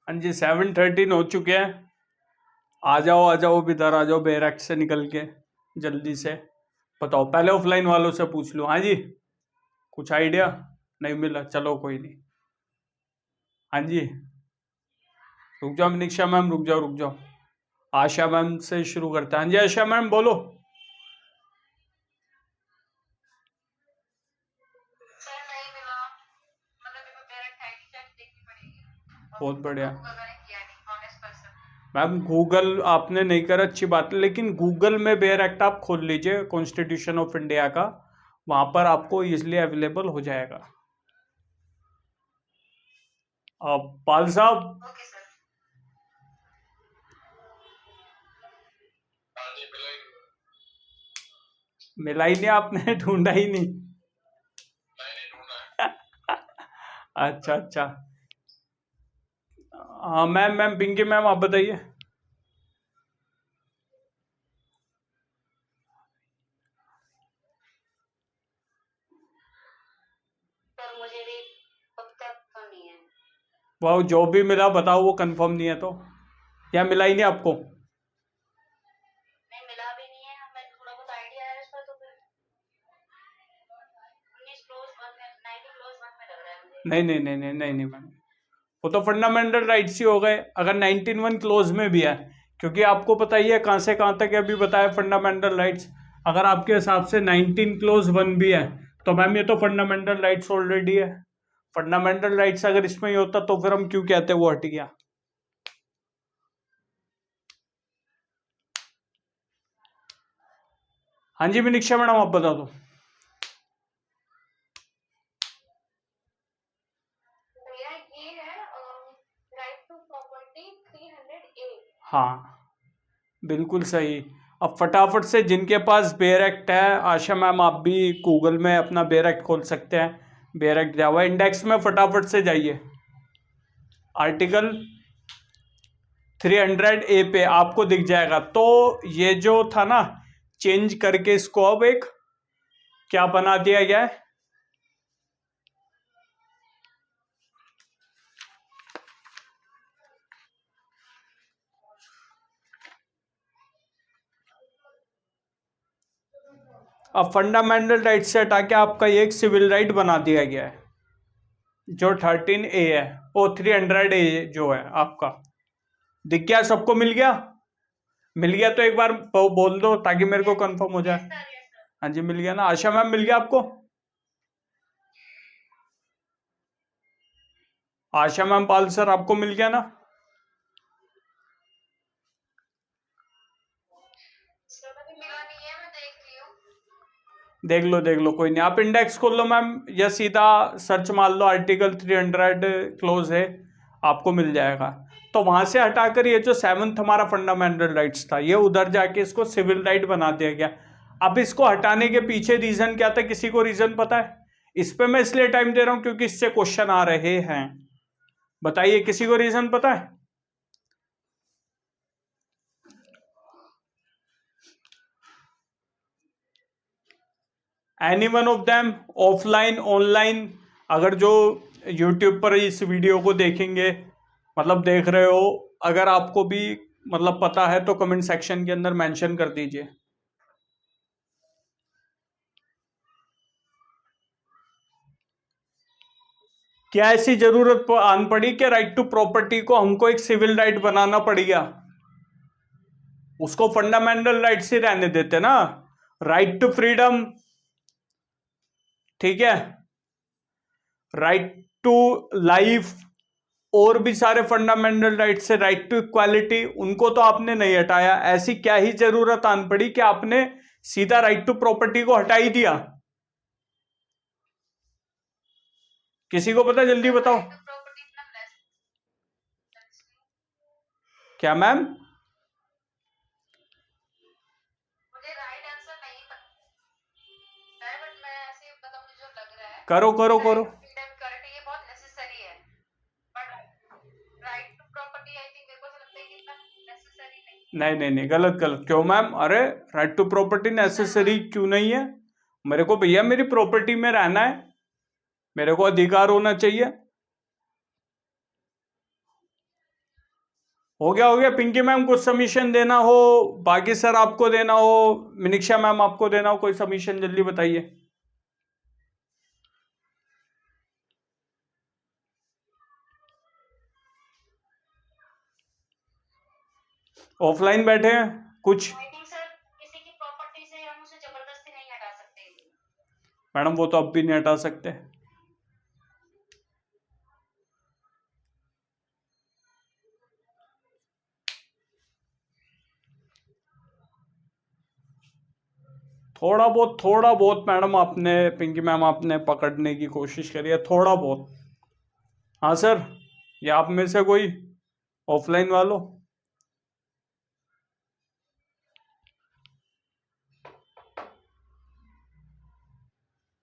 हाँ जी 7:13 हो चुके हैं। आ जाओ अब इधर आ जाओ बैरक से निकल के जल्दी से। बताओ, पहले ऑफलाइन वालों से पूछ लो। हाँ जी, कुछ आइडिया नहीं मिला, चलो कोई नहीं। हाँ जी, रुक जाओ मनीषा मैम, रुक जाओ। आशा मैम से शुरू करते हैं। हाँ जी आशा मैम बोलो। सर नहीं मिला, मतलब मेरे को डायरेक्ट आईडी कार्ड देखनी पड़ेगी। बहुत बढ़िया गूगल मैंने किया नहीं, ऑनेस्ट पर्सन। मैम, गूगल आपने नहीं करा, अच्छी बात है, लेकिन गूगल में बेयर एक्ट आप खोल लीजिए, कॉन्स्टिट्यूशन ऑफ इंडिया का, वहां पर आपको इजिली अवेलेबल हो जाएगा। अब पाल साहब, ओके सर। हाँ जी मिला ही मिला ही नहीं आपने? ढूंढा ही नहीं? नहीं ढूंढा है। अच्छा। हाँ मैम पिंकी मैम आप बताइए। सर मुझे भी अब तक तो नहीं है। वाह, जो भी मिला बताओ, वो कंफर्म नहीं है तो? या मिला ही नहीं आपको? नहीं मिला भी नहीं है, हमें थोड़ा बहुत आइडिया है इसका, तो फिर 19 क्लोज 1 में 90 क्लोज 1 में लग रहा है मुझे। नहीं मैम, वो तो फंडामेंटल राइट्स ही हो गए अगर 19(1) क्लोज में भी है, क्योंकि आपको पता ही है कहाँ से कहाँ तक अभी बताया फंडामेंटल राइट्स। अगर आपके हिसाब से 19 क्लोज 1 भी है तो मैम ये तो फंडामेंटल राइट्स ऑलरेडी है। फंडामेंटल राइट्स अगर इसमें ही होता तो फिर हम क्यों कहते वो हट गया। हाँ जी मनीषा मैडम आप बता दो। भैया ये है राइट टू प्रॉपर्टी 300A। हाँ बिल्कुल सही। अब फटाफट से जिनके पास बेयर एक्ट है, आशा मैम आप भी गूगल में अपना बेयर एक्ट खोल सकते हैं, बेयर एक्ट जावा इंडेक्स में फटाफट से जाइए, आर्टिकल 300A पे आपको दिख जाएगा। तो ये जो था ना, चेंज करके इसको अब एक क्या बना दिया गया है, अब फंडामेंटल राइट से हटा के आपका ये एक सिविल राइट बना दिया गया है, जो 13A है, ओ 300A जो है आपका। दिख गया सबको? मिल गया? मिल गया तो एक बार बोल दो ताकि मेरे को कंफर्म हो जाए। हाँ जी मिल गया ना? आशा मैम मिल गया आपको? आशा मैम, पाल सर आपको मिल गया ना? मिला नहीं है, मैं देख रही हूँ। देख लो कोई नहीं। आप इंडेक्स खोल लो मैम, या सीधा सर्च मार लो आर्टिकल 300 क्लोज है, आपको मिल जाएगा। तो वहां से हटाकर ये जो 7th हमारा फंडामेंटल राइट्स था, ये उधर जाके इसको सिविल राइट बना दिया गया। अब इसको हटाने के पीछे रीजन क्या था? किसी को रीजन पता है? इस पे मैं इसलिए टाइम दे रहा हूं क्योंकि इससे क्वेश्चन आ रहे हैं। बताइए, किसी को रीजन पता है? Any one of them, offline online? अगर जो यूट्यूब पर इस वीडियो को देखेंगे, मतलब देख रहे हो, अगर आपको भी मतलब पता है तो कमेंट सेक्शन के अंदर मेंशन कर दीजिए। क्या ऐसी जरूरत आन पड़ी कि राइट टू प्रॉपर्टी को हमको एक सिविल राइट बनाना पड़ गया? उसको फंडामेंटल राइट से रहने देते ना, राइट टू फ्रीडम, ठीक है, राइट टू लाइफ, और भी सारे फंडामेंटल राइट से, राइट टू इक्वालिटी, उनको तो आपने नहीं हटाया। ऐसी क्या ही जरूरत आन पड़ी कि आपने सीधा राइट टू प्रॉपर्टी को हटा ही दिया? किसी को पता? जल्दी बताओ। प्रॉपर्टी इतना लेस। क्या मैम? मुझे राइट आंसर नहीं पता है, बट मैं ऐसे मतलब मुझे जो लग रहा है करो फ्रीडम इक्वालिटी ये बहुत नेसेसरी है, but right to property I think मेरे को तो लगता है कि इतना नेसेसरी नहीं। नहीं गलत। क्यों मैम? अरे राइट टू प्रॉपर्टी नेसेसरी क्यों नहीं है? मेरे को भैया मेरी प्रॉपर्टी में रहना है, मेरे को अधिकार होना चाहिए। हो गया पिंकी मैम, कुछ सबमिशन देना हो, बाकी सर आपको देना हो, मिनिक्षा मैम आपको देना हो कोई सबमिशन, जल्दी बताइए। ऑफलाइन बैठे हैं कुछ? आई थिंक सर किसी की प्रॉपर्टी से हम उसे जबरदस्ती नहीं हटा सकते। मैडम वो तो अब भी नहीं हटा सकते। थोड़ा बहुत मैडम आपने, पिंकी मैम आपने पकड़ने की कोशिश करी है थोड़ा बहुत। हाँ सर, ये आप में से कोई ऑफलाइन वालों?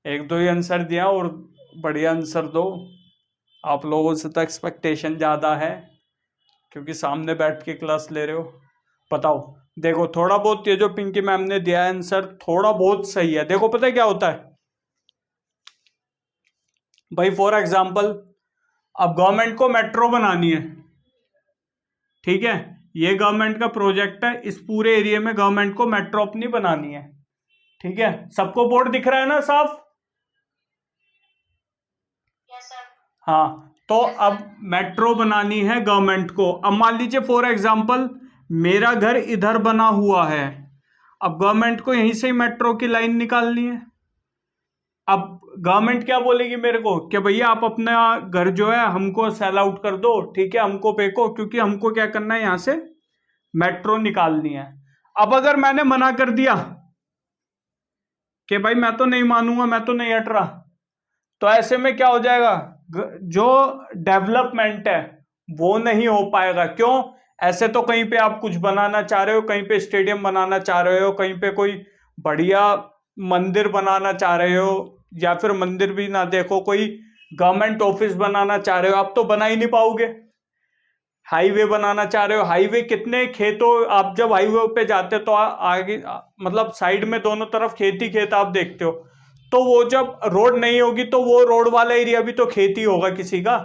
एक दो ही आंसर दिया और बढ़िया आंसर दो। आप लोगों से तो एक्सपेक्टेशन ज़्यादा है क्योंकि सामने बैठ के क्लास ले रहे हो। बताओ, देखो थोड़ा बहुत ये जो पिंकी मैम ने दिया है आंसर थोड़ा बहुत सही है। देखो पता है क्या होता है भाई, फॉर एग्जाम्पल अब गवर्नमेंट को मेट्रो बनानी है, ठीक है, ये गवर्नमेंट का प्रोजेक्ट है, इस पूरे एरिया में गवर्नमेंट को मेट्रो अपनी बनानी है, ठीक है, सबको बोर्ड दिख रहा है ना साफ? Yes sir. हाँ, तो अब मेट्रो बनानी है गवर्नमेंट को। अब मान लीजिए फॉर एग्जाम्पल मेरा घर इधर बना हुआ है, अब गवर्नमेंट को यहीं से ही मेट्रो की लाइन निकालनी है। अब गवर्नमेंट क्या बोलेगी मेरे को कि भैया आप अपना घर जो है हमको सेल आउट कर दो, ठीक है, हमको बेचो, क्योंकि हमको क्या करना है यहां से मेट्रो निकालनी है। अब अगर मैंने मना कर दिया कि भाई मैं तो नहीं मानूंगा, मैं तो नहीं हट रहा, तो ऐसे में क्या हो जाएगा, जो डेवलपमेंट है वो नहीं हो पाएगा। क्यों? ऐसे तो कहीं पे आप कुछ बनाना चाह रहे हो, कहीं पे स्टेडियम बनाना चाह रहे हो, कहीं पे कोई बढ़िया मंदिर बनाना चाह रहे हो, या फिर मंदिर भी ना देखो, कोई गवर्नमेंट ऑफिस बनाना चाह रहे हो, आप तो बना ही नहीं पाओगे। हाईवे बनाना चाह रहे हो, हाईवे कितने खेतों, आप जब हाईवे पे जाते हो तो आगे मतलब साइड में दोनों तरफ खेत ही खेत आप देखते हो, तो वो जब रोड नहीं होगी तो वो रोड वाला एरिया भी तो खेती होगा किसी का।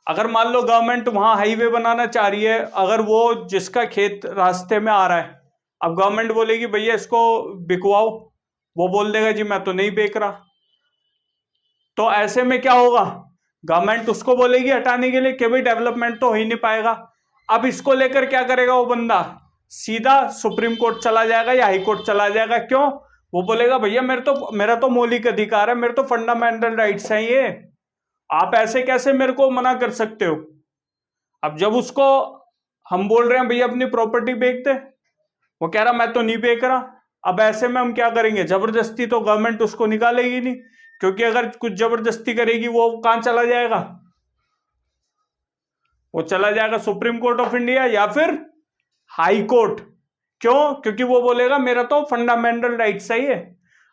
अगर मान लो गवर्नमेंट वहां हाईवे बनाना चाह रही है, अगर वो जिसका खेत रास्ते में आ रहा है, अब गवर्नमेंट बोलेगी भैया इसको बिकवाओ, वो बोल देगा जी मैं तो नहीं बेच रहा, तो ऐसे में क्या होगा, गवर्नमेंट उसको बोलेगी हटाने के लिए कि भाई डेवलपमेंट तो हो ही नहीं पाएगा। अब इसको लेकर क्या करेगा वो बंदा, सीधा सुप्रीम कोर्ट चला जाएगा या हाई कोर्ट चला जाएगा। क्यों? वो बोलेगा भैया मेरा तो मौलिक अधिकार है, मेरे तो फंडामेंटल राइट्स हैं ये, आप ऐसे कैसे मेरे को मना कर सकते हो। अब जब उसको हम बोल रहे हैं भैया अपनी प्रॉपर्टी बेच दे, वो कह रहा मैं तो नहीं बेच रहा, अब ऐसे में हम क्या करेंगे, जबरदस्ती तो गवर्नमेंट उसको निकालेगी नहीं, क्योंकि अगर कुछ जबरदस्ती करेगी वो कहां चला जाएगा, वो चला जाएगा सुप्रीम कोर्ट ऑफ इंडिया या फिर हाई कोर्ट। क्यों? क्योंकि वो बोलेगा मेरा तो फंडामेंटल राइट्स है ये।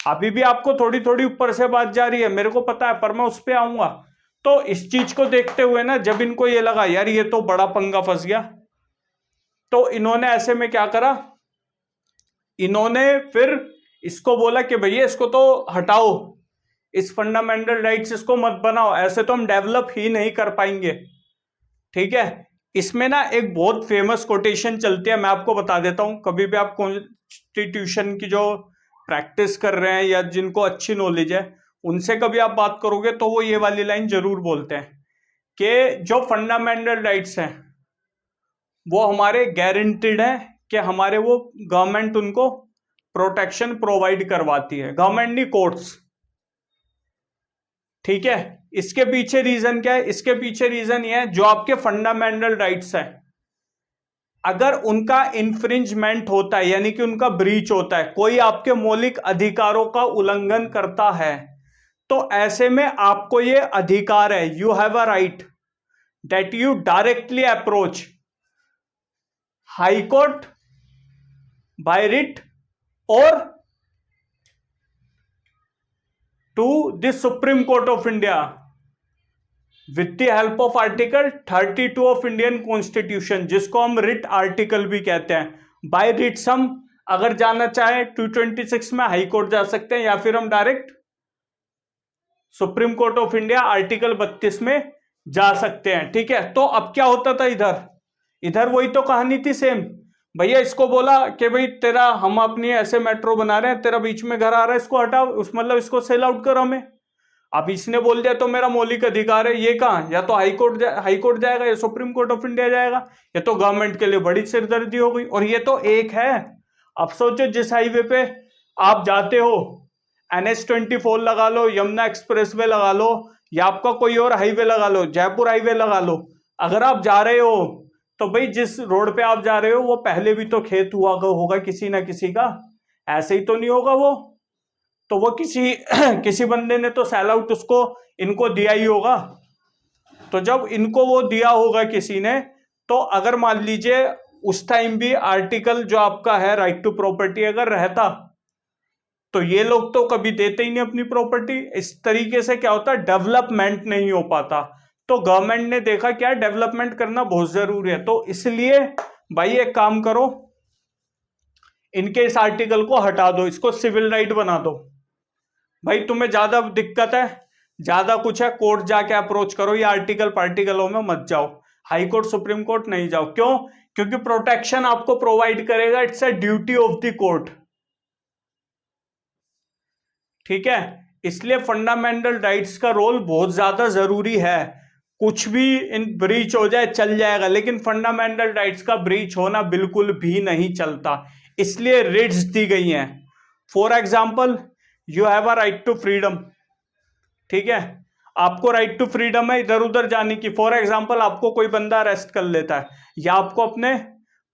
अभी भी आपको थोड़ी थोड़ी ऊपर से बात जा रही है, मेरे को पता है, पर मैं उस पर आऊंगा। तो इस चीज को देखते हुए ना, जब इनको ये लगा यार ये तो बड़ा पंगा फंस गया, तो इन्होंने ऐसे में क्या करा, इन्होंने फिर इसको बोला कि भैया इसको तो हटाओ, इस फंडामेंटल राइट्स इसको मत बनाओ, ऐसे तो हम डेवलप ही नहीं कर पाएंगे, ठीक है। इसमें ना एक बहुत फेमस कोटेशन चलती है, मैं आपको बता देता हूं, कभी भी आप कॉन्स्टिट्यूशन की जो प्रैक्टिस कर रहे हैं या जिनको अच्छी नॉलेज है उनसे कभी आप बात करोगे तो वो ये वाली लाइन जरूर बोलते हैं कि जो फंडामेंटल राइट्स हैं वो हमारे गारंटीड है, कि हमारे वो गवर्नमेंट उनको प्रोटेक्शन प्रोवाइड करवाती है, गवर्नमेंट नहीं कोर्ट्स, ठीक है। इसके पीछे रीजन क्या है? इसके पीछे रीजन ये है, जो आपके फंडामेंटल राइट्स है अगर उनका इन्फ्रिंजमेंट होता है, यानी कि उनका ब्रीच होता है, कोई आपके मौलिक अधिकारों का उल्लंघन करता है, तो ऐसे में आपको ये अधिकार है, you have a right that you directly approach high court by writ और to the Supreme court of India with the help of article 32 of Indian constitution, जिसको हम रिट आर्टिकल भी कहते हैं। बाय रिट्स हम अगर जाना चाहे 226 में हाई कोर्ट जा सकते हैं, या फिर हम direct supreme court of India article 32 में जा सकते हैं। ठीक है, तो अब क्या होता था इधर, इधर वही तो कहानी थी सेम। भैया इसको बोला कि भाई तेरा, हम अपनी ऐसे मेट्रो बना रहे हैं, तेरा बीच में घर आ रहा है, इसको हटाओ, उस मतलब इसको सेल आउट करो हमें। अब इसने बोल दिया तो मेरा मौलिक अधिकार है, ये कहाँ, या तो हाई कोर्ट जाएगा या सुप्रीम कोर्ट ऑफ इंडिया जाएगा, ये तो गवर्नमेंट के लिए बड़ी सिरदर्दी हो गई। और ये तो एक है, अब सोचो जिस हाईवे पे आप जाते हो, NH24 लगा लो, यमुना एक्सप्रेसवे लगा लो, या आपका कोई और हाईवे लगा लो, जयपुर हाईवे लगा लो, अगर आप जा रहे हो तो भाई जिस रोड पे आप जा रहे हो वो पहले भी तो खेत हुआ होगा किसी ना किसी का, ऐसे ही तो नहीं होगा वो, तो वो किसी किसी बंदे ने तो सेल आउट उसको इनको दिया ही होगा। तो जब इनको वो दिया होगा किसी ने, तो अगर मान लीजिए उस टाइम भी आर्टिकल जो आपका है राइट टू प्रॉपर्टी अगर रहता, तो ये लोग तो कभी देते ही नहीं अपनी प्रॉपर्टी। इस तरीके से क्या होता है, डेवलपमेंट नहीं हो पाता। तो गवर्नमेंट ने देखा क्या डेवलपमेंट करना बहुत जरूरी है, तो इसलिए भाई एक काम करो, इनके इस आर्टिकल को हटा दो, इसको सिविल राइट बना दो। भाई तुम्हें ज्यादा दिक्कत है, ज्यादा कुछ है, कोर्ट जाके अप्रोच करो, ये आर्टिकल पार्टिकलों में मत जाओ, हाई कोर्ट सुप्रीम कोर्ट नहीं जाओ। क्यों? क्योंकि प्रोटेक्शन आपको प्रोवाइड करेगा, it's a duty of the court. ठीक है, इसलिए फंडामेंटल राइट्स का रोल बहुत ज्यादा जरूरी है। कुछ भी इन ब्रीच हो जाए चल जाएगा, लेकिन फंडामेंटल राइट्स का ब्रीच होना बिल्कुल भी नहीं चलता, इसलिए रिट्स दी गई हैं। For example, you have a right to freedom. ठीक है, आपको राइट टू फ्रीडम है इधर उधर जाने की। फॉर एग्जाम्पल, आपको कोई बंदा अरेस्ट कर लेता है या आपको अपने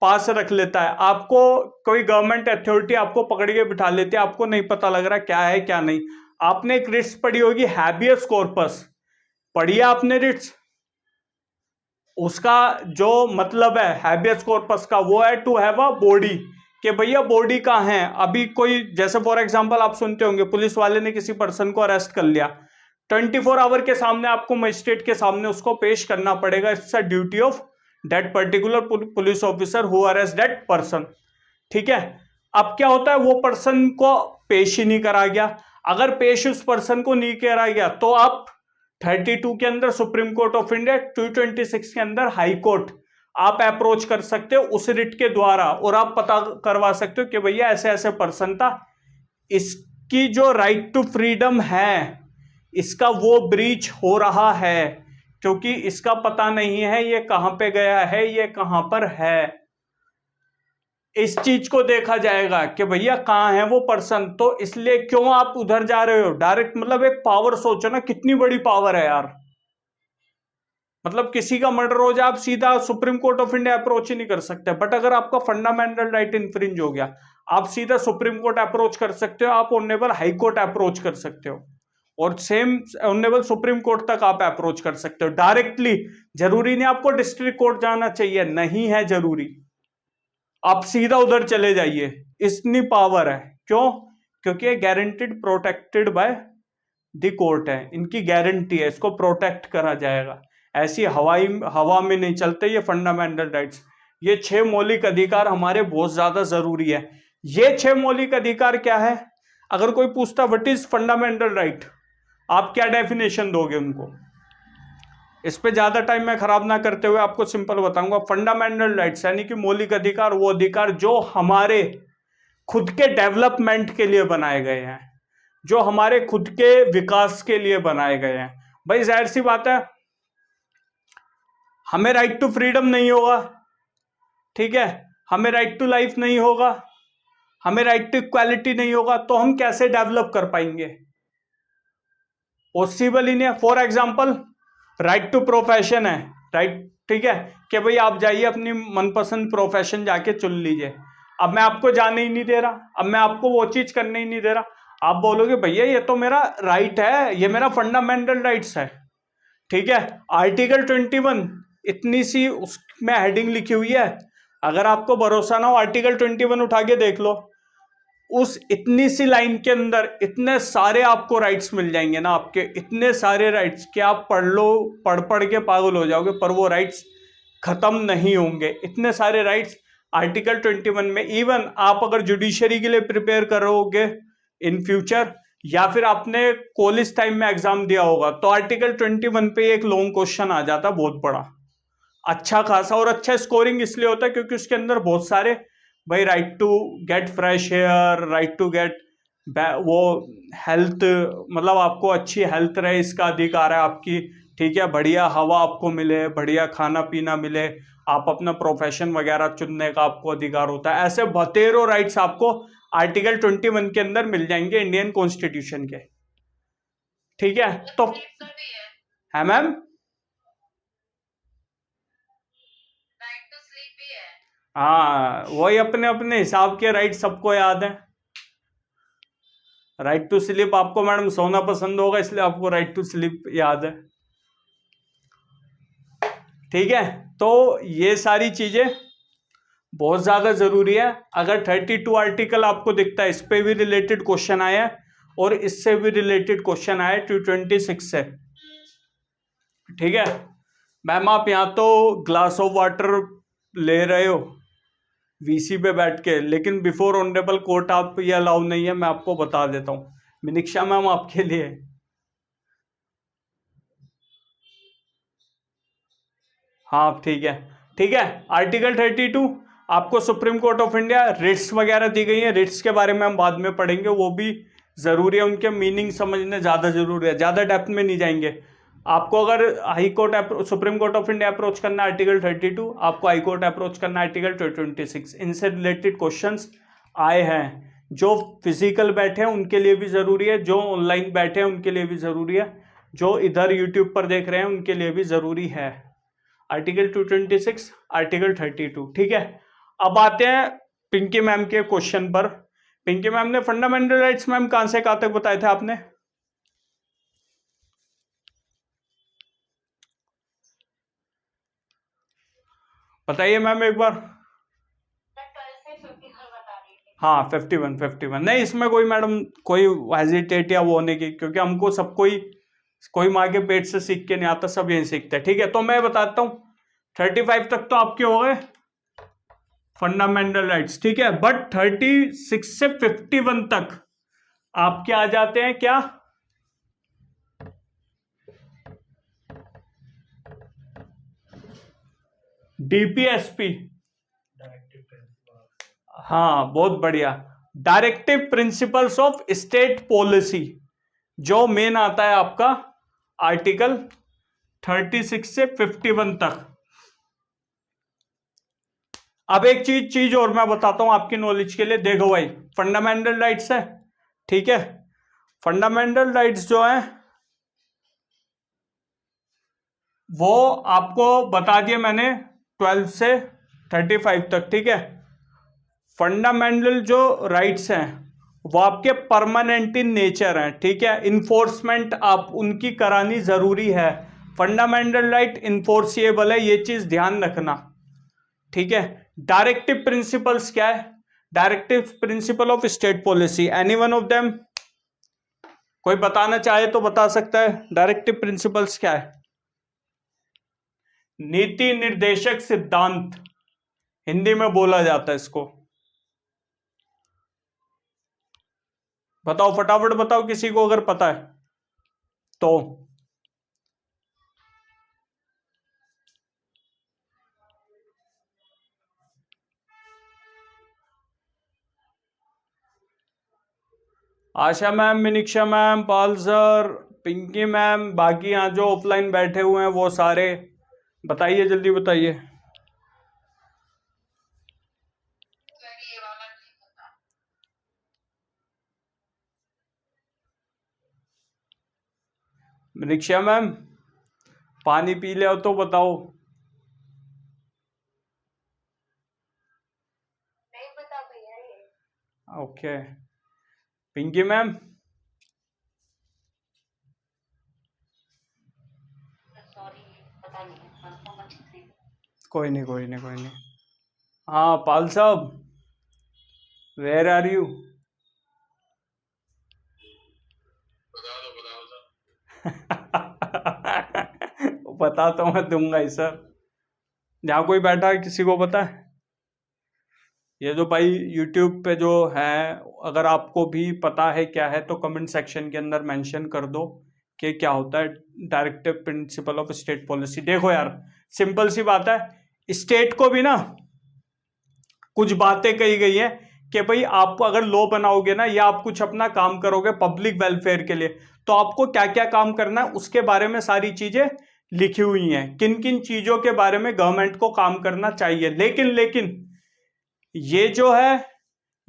पास रख लेता है, आपको कोई गवर्नमेंट अथॉरिटी आपको पकड़ के बिठा लेती है, आपको नहीं पता लग रहा क्या है क्या नहीं। आपने एक रिट्स पढ़ी होगी, हैबियस कॉर्पस, पढ़ी आपने रिट्स? उसका जो मतलब है हैबियस कॉर्पस का, वो है टू हैव अ बॉडी, कि भैया बॉडी कहाँ है। अभी कोई, जैसे फॉर एग्जांपल आप सुनते होंगे, पुलिस वाले ने किसी पर्सन को अरेस्ट कर लिया, 24 आवर के सामने आपको मजिस्ट्रेट के सामने उसको पेश करना पड़ेगा। It's a duty of that particular police officer who arrest that person. ठीक है, अब क्या होता है, वो पर्सन को पेश ही नहीं करा गया। अगर पेश उस पर्सन को नहीं करा गया तो आप 32 के अंदर सुप्रीम कोर्ट ऑफ इंडिया, 226 के अंदर हाई कोर्ट आप अप्रोच कर सकते हो उस रिट के द्वारा, और आप पता करवा सकते हो कि भैया ऐसे ऐसे पर्सन था, इसकी जो राइट टू फ्रीडम है इसका वो ब्रीच हो रहा है, क्योंकि इसका पता नहीं है ये कहां पे गया है, ये कहां पर है। इस चीज को देखा जाएगा कि भैया कहाँ है वो पर्सन। तो इसलिए क्यों आप उधर जा रहे हो डायरेक्ट, मतलब एक पावर सोचो ना, कितनी बड़ी पावर है यार। मतलब किसी का मर्डर हो जाए, आप सीधा Supreme court of India approach ही नहीं कर सकते, बट अगर आपका फंडामेंटल राइट इन्फ्रिंज हो गया, आप सीधा सुप्रीम कोर्ट अप्रोच कर सकते हो, आप ऑनरेबल हाई कोर्ट अप्रोच कर सकते हो, और सेम ऑनरेबल सुप्रीम कोर्ट तक आप अप्रोच कर सकते हो डायरेक्टली। जरूरी नहीं आपको डिस्ट्रिक्ट कोर्ट जाना चाहिए, नहीं है जरूरी, आप सीधा उधर चले जाइए, इतनी पावर है। क्यों? क्योंकि ये guaranteed protected by the court है, इनकी गारंटी है, इसको प्रोटेक्ट करा जाएगा। ऐसी हवा में नहीं चलते ये फंडामेंटल राइट्स। ये 6 मौलिक अधिकार हमारे बहुत ज्यादा जरूरी है। ये 6 मौलिक अधिकार क्या है? अगर कोई पूछता व्हाट इज फंडामेंटल राइट, आप क्या डेफिनेशन दोगे उनको? इस पे ज्यादा टाइम मैं खराब ना करते हुए आपको सिंपल बताऊंगा। फंडामेंटल राइट्स यानी कि मौलिक अधिकार, वो अधिकार जो हमारे खुद के डेवलपमेंट के लिए बनाए गए हैं, जो हमारे खुद के विकास के लिए बनाए गए हैं। भाई जाहिर सी बात है, हमें राइट टू फ्रीडम नहीं होगा, ठीक है, हमें राइट टू लाइफ नहीं होगा, हमें राइट टू इक्वालिटी नहीं होगा, तो हम कैसे डेवलप कर पाएंगे? पॉसिबल ही नहीं है। For example, right to profession है, राइट, ठीक है, कि भाई आप जाइए अपनी मनपसंद प्रोफेशन जाके चुन लीजिए। अब मैं आपको जाने ही नहीं दे रहा, अब मैं आपको वो चीज करने ही नहीं दे रहा, आप बोलोगे भैया ये तो मेरा राइट है, ये मेरा फंडामेंटल राइट्स है, ठीक है। आर्टिकल 21 इतनी सी उसमें हेडिंग लिखी हुई है, अगर आपको भरोसा ना हो आर्टिकल 21 उठा के देख लो, उस इतनी सी लाइन के अंदर इतने सारे आपको राइट्स मिल जाएंगे ना, आपके इतने सारे राइट्स कि आप पढ़ लो, पढ़ के पागल हो जाओगे, पर वो राइट्स खत्म नहीं होंगे। इतने सारे राइट्स आर्टिकल 21 में। इवन आप अगर जुडिशरी के लिए प्रिपेयर करोगे इन फ्यूचर, या फिर आपने कॉलेज टाइम में एग्जाम दिया होगा, तो आर्टिकल 21 पे एक लॉन्ग क्वेश्चन आ जाता है बहुत बड़ा, अच्छा खासा। और अच्छा स्कोरिंग इसलिए होता है क्योंकि उसके अंदर बहुत सारे भाई right to get fresh air, right to get वो हेल्थ, मतलब आपको अच्छी हेल्थ रहे इसका अधिकार है आपकी, ठीक है, बढ़िया हवा आपको मिले, बढ़िया खाना पीना मिले, आप अपना प्रोफेशन वगैरह चुनने का आपको अधिकार होता है। ऐसे बतेरों राइट्स आपको आर्टिकल 21 के अंदर मिल जाएंगे इंडियन कॉन्स्टिट्यूशन के, ठीक है। तो स्लीप का भी है मैम, राइट टू स्लीप भी है। हाँ वही अपने अपने हिसाब के राइट सबको याद है। राइट टू स्लीप आपको मैडम सोना पसंद होगा इसलिए आपको राइट टू स्लीप याद है, ठीक है। तो ये सारी चीजें बहुत ज्यादा जरूरी है। अगर 32 आर्टिकल आपको दिखता है, इस पे भी रिलेटेड क्वेश्चन आया है और इससे भी रिलेटेड क्वेश्चन आया 226 से, ठीक है। मैम आप यहाँ तो ग्लास ऑफ वाटर ले रहे हो वीसी पे बैठ के, लेकिन बिफोर ऑनरेबल कोर्ट आप ये अलाउ नहीं है, मैं आपको बता देता हूँ। मिनिक्षा मैम आपके लिए, हाँ ठीक है, ठीक है। आर्टिकल 32 आपको supreme court of India writs वगैरह दी गई है, रिट्स के बारे में हम बाद में पढ़ेंगे, वो भी जरूरी है, उनके मीनिंग समझने ज्यादा जरूरी है, ज्यादा डेप्थ में नहीं जाएंगे। आपको अगर high court supreme court of India approach करना है आर्टिकल 32, आपको हाई कोर्ट अप्रोच करना है आर्टिकल 226, इनसे रिलेटेड क्वेश्चंस आए हैं। जो फिजिकल बैठे हैं उनके लिए भी जरूरी है, जो ऑनलाइन बैठे हैं उनके लिए भी जरूरी है, जो इधर यूट्यूब पर देख रहे हैं उनके लिए भी जरूरी है। आर्टिकल 226, आर्टिकल 32, ठीक है। अब आते हैं पिंकी मैम के क्वेश्चन पर। पिंकी मैम ने फंडामेंटल राइट्स मैम कहां से कहां तक बताए थे आपने? बताइए मैम एक बार। मैं 12 से 51 बता रही थी। हाँ 51 नहीं, इसमें कोई मैडम कोई हेजिटेट या वो होने की, क्योंकि हमको सब कोई माँ के पेट से सीख के नहीं आता, सब यही सीखते हैं, ठीक है। तो मैं बताता हूँ 35 तक तो आपके हो गए फंडामेंटल राइट्स, ठीक है। बट 36 से 51 तक आपके आ जाते हैं क्या? DPSP, directive principle. हाँ बहुत बढ़िया। Directive principles of state policy, जो मेन आता है आपका आर्टिकल 36 से 51 तक। अब एक चीज और मैं बताता हूं आपकी नॉलेज के लिए, देखो भाई फंडामेंटल राइट्स है, ठीक है। फंडामेंटल राइट्स जो है वो आपको बता दिए मैंने 12 से 35 तक, ठीक है। फंडामेंटल जो राइट्स हैं वो आपके परमानेंट इन नेचर हैं, ठीक है। इन्फोर्समेंट आप उनकी करानी जरूरी है, फंडामेंटल राइट इन्फोर्सिएबल है, ये चीज ध्यान रखना, ठीक है। डायरेक्टिव प्रिंसिपल्स क्या है? Directive principle of state policy, any one of them कोई बताना चाहे तो बता सकता है। डायरेक्टिव प्रिंसिपल्स क्या है? नीति निर्देशक सिद्धांत हिंदी में बोला जाता है इसको। बताओ फटाफट बताओ किसी को अगर पता है तो। आशा मैम, मिनिक्षा मैम, पाल सर, पिंकी मैम, बाकी यहाँ जो ऑफलाइन बैठे हुए हैं वो सारे बताइए, जल्दी बताइए। ये वाला नहीं पता। मिनिक्षा मैम पानी पी ले तो बताओ। नहीं पता भैया ये। ओके पिंकी मैम, सॉरी पता नहीं है, कंफर्म अच्छे से। कोई नहीं कोई नहीं कोई नहीं। हाँ पाल साहब, वेयर आर यू? बता दो पता तो मैं दूंगा ही सर। जहाँ कोई बैठा है किसी को पता है? ये जो भाई यूट्यूब पे जो है, अगर आपको भी पता है क्या है तो कमेंट सेक्शन के अंदर मेंशन कर दो कि क्या होता है directive principle of state policy. देखो यार, सिंपल सी बात है, स्टेट को भी ना कुछ बातें कही गई हैं कि भाई आप अगर लॉ बनाओगे ना, या आप कुछ अपना काम करोगे पब्लिक वेलफेयर के लिए, तो आपको क्या क्या काम करना है उसके बारे में सारी चीजें लिखी हुई हैं, किन किन चीजों के बारे में गवर्नमेंट को काम करना चाहिए। लेकिन ये जो है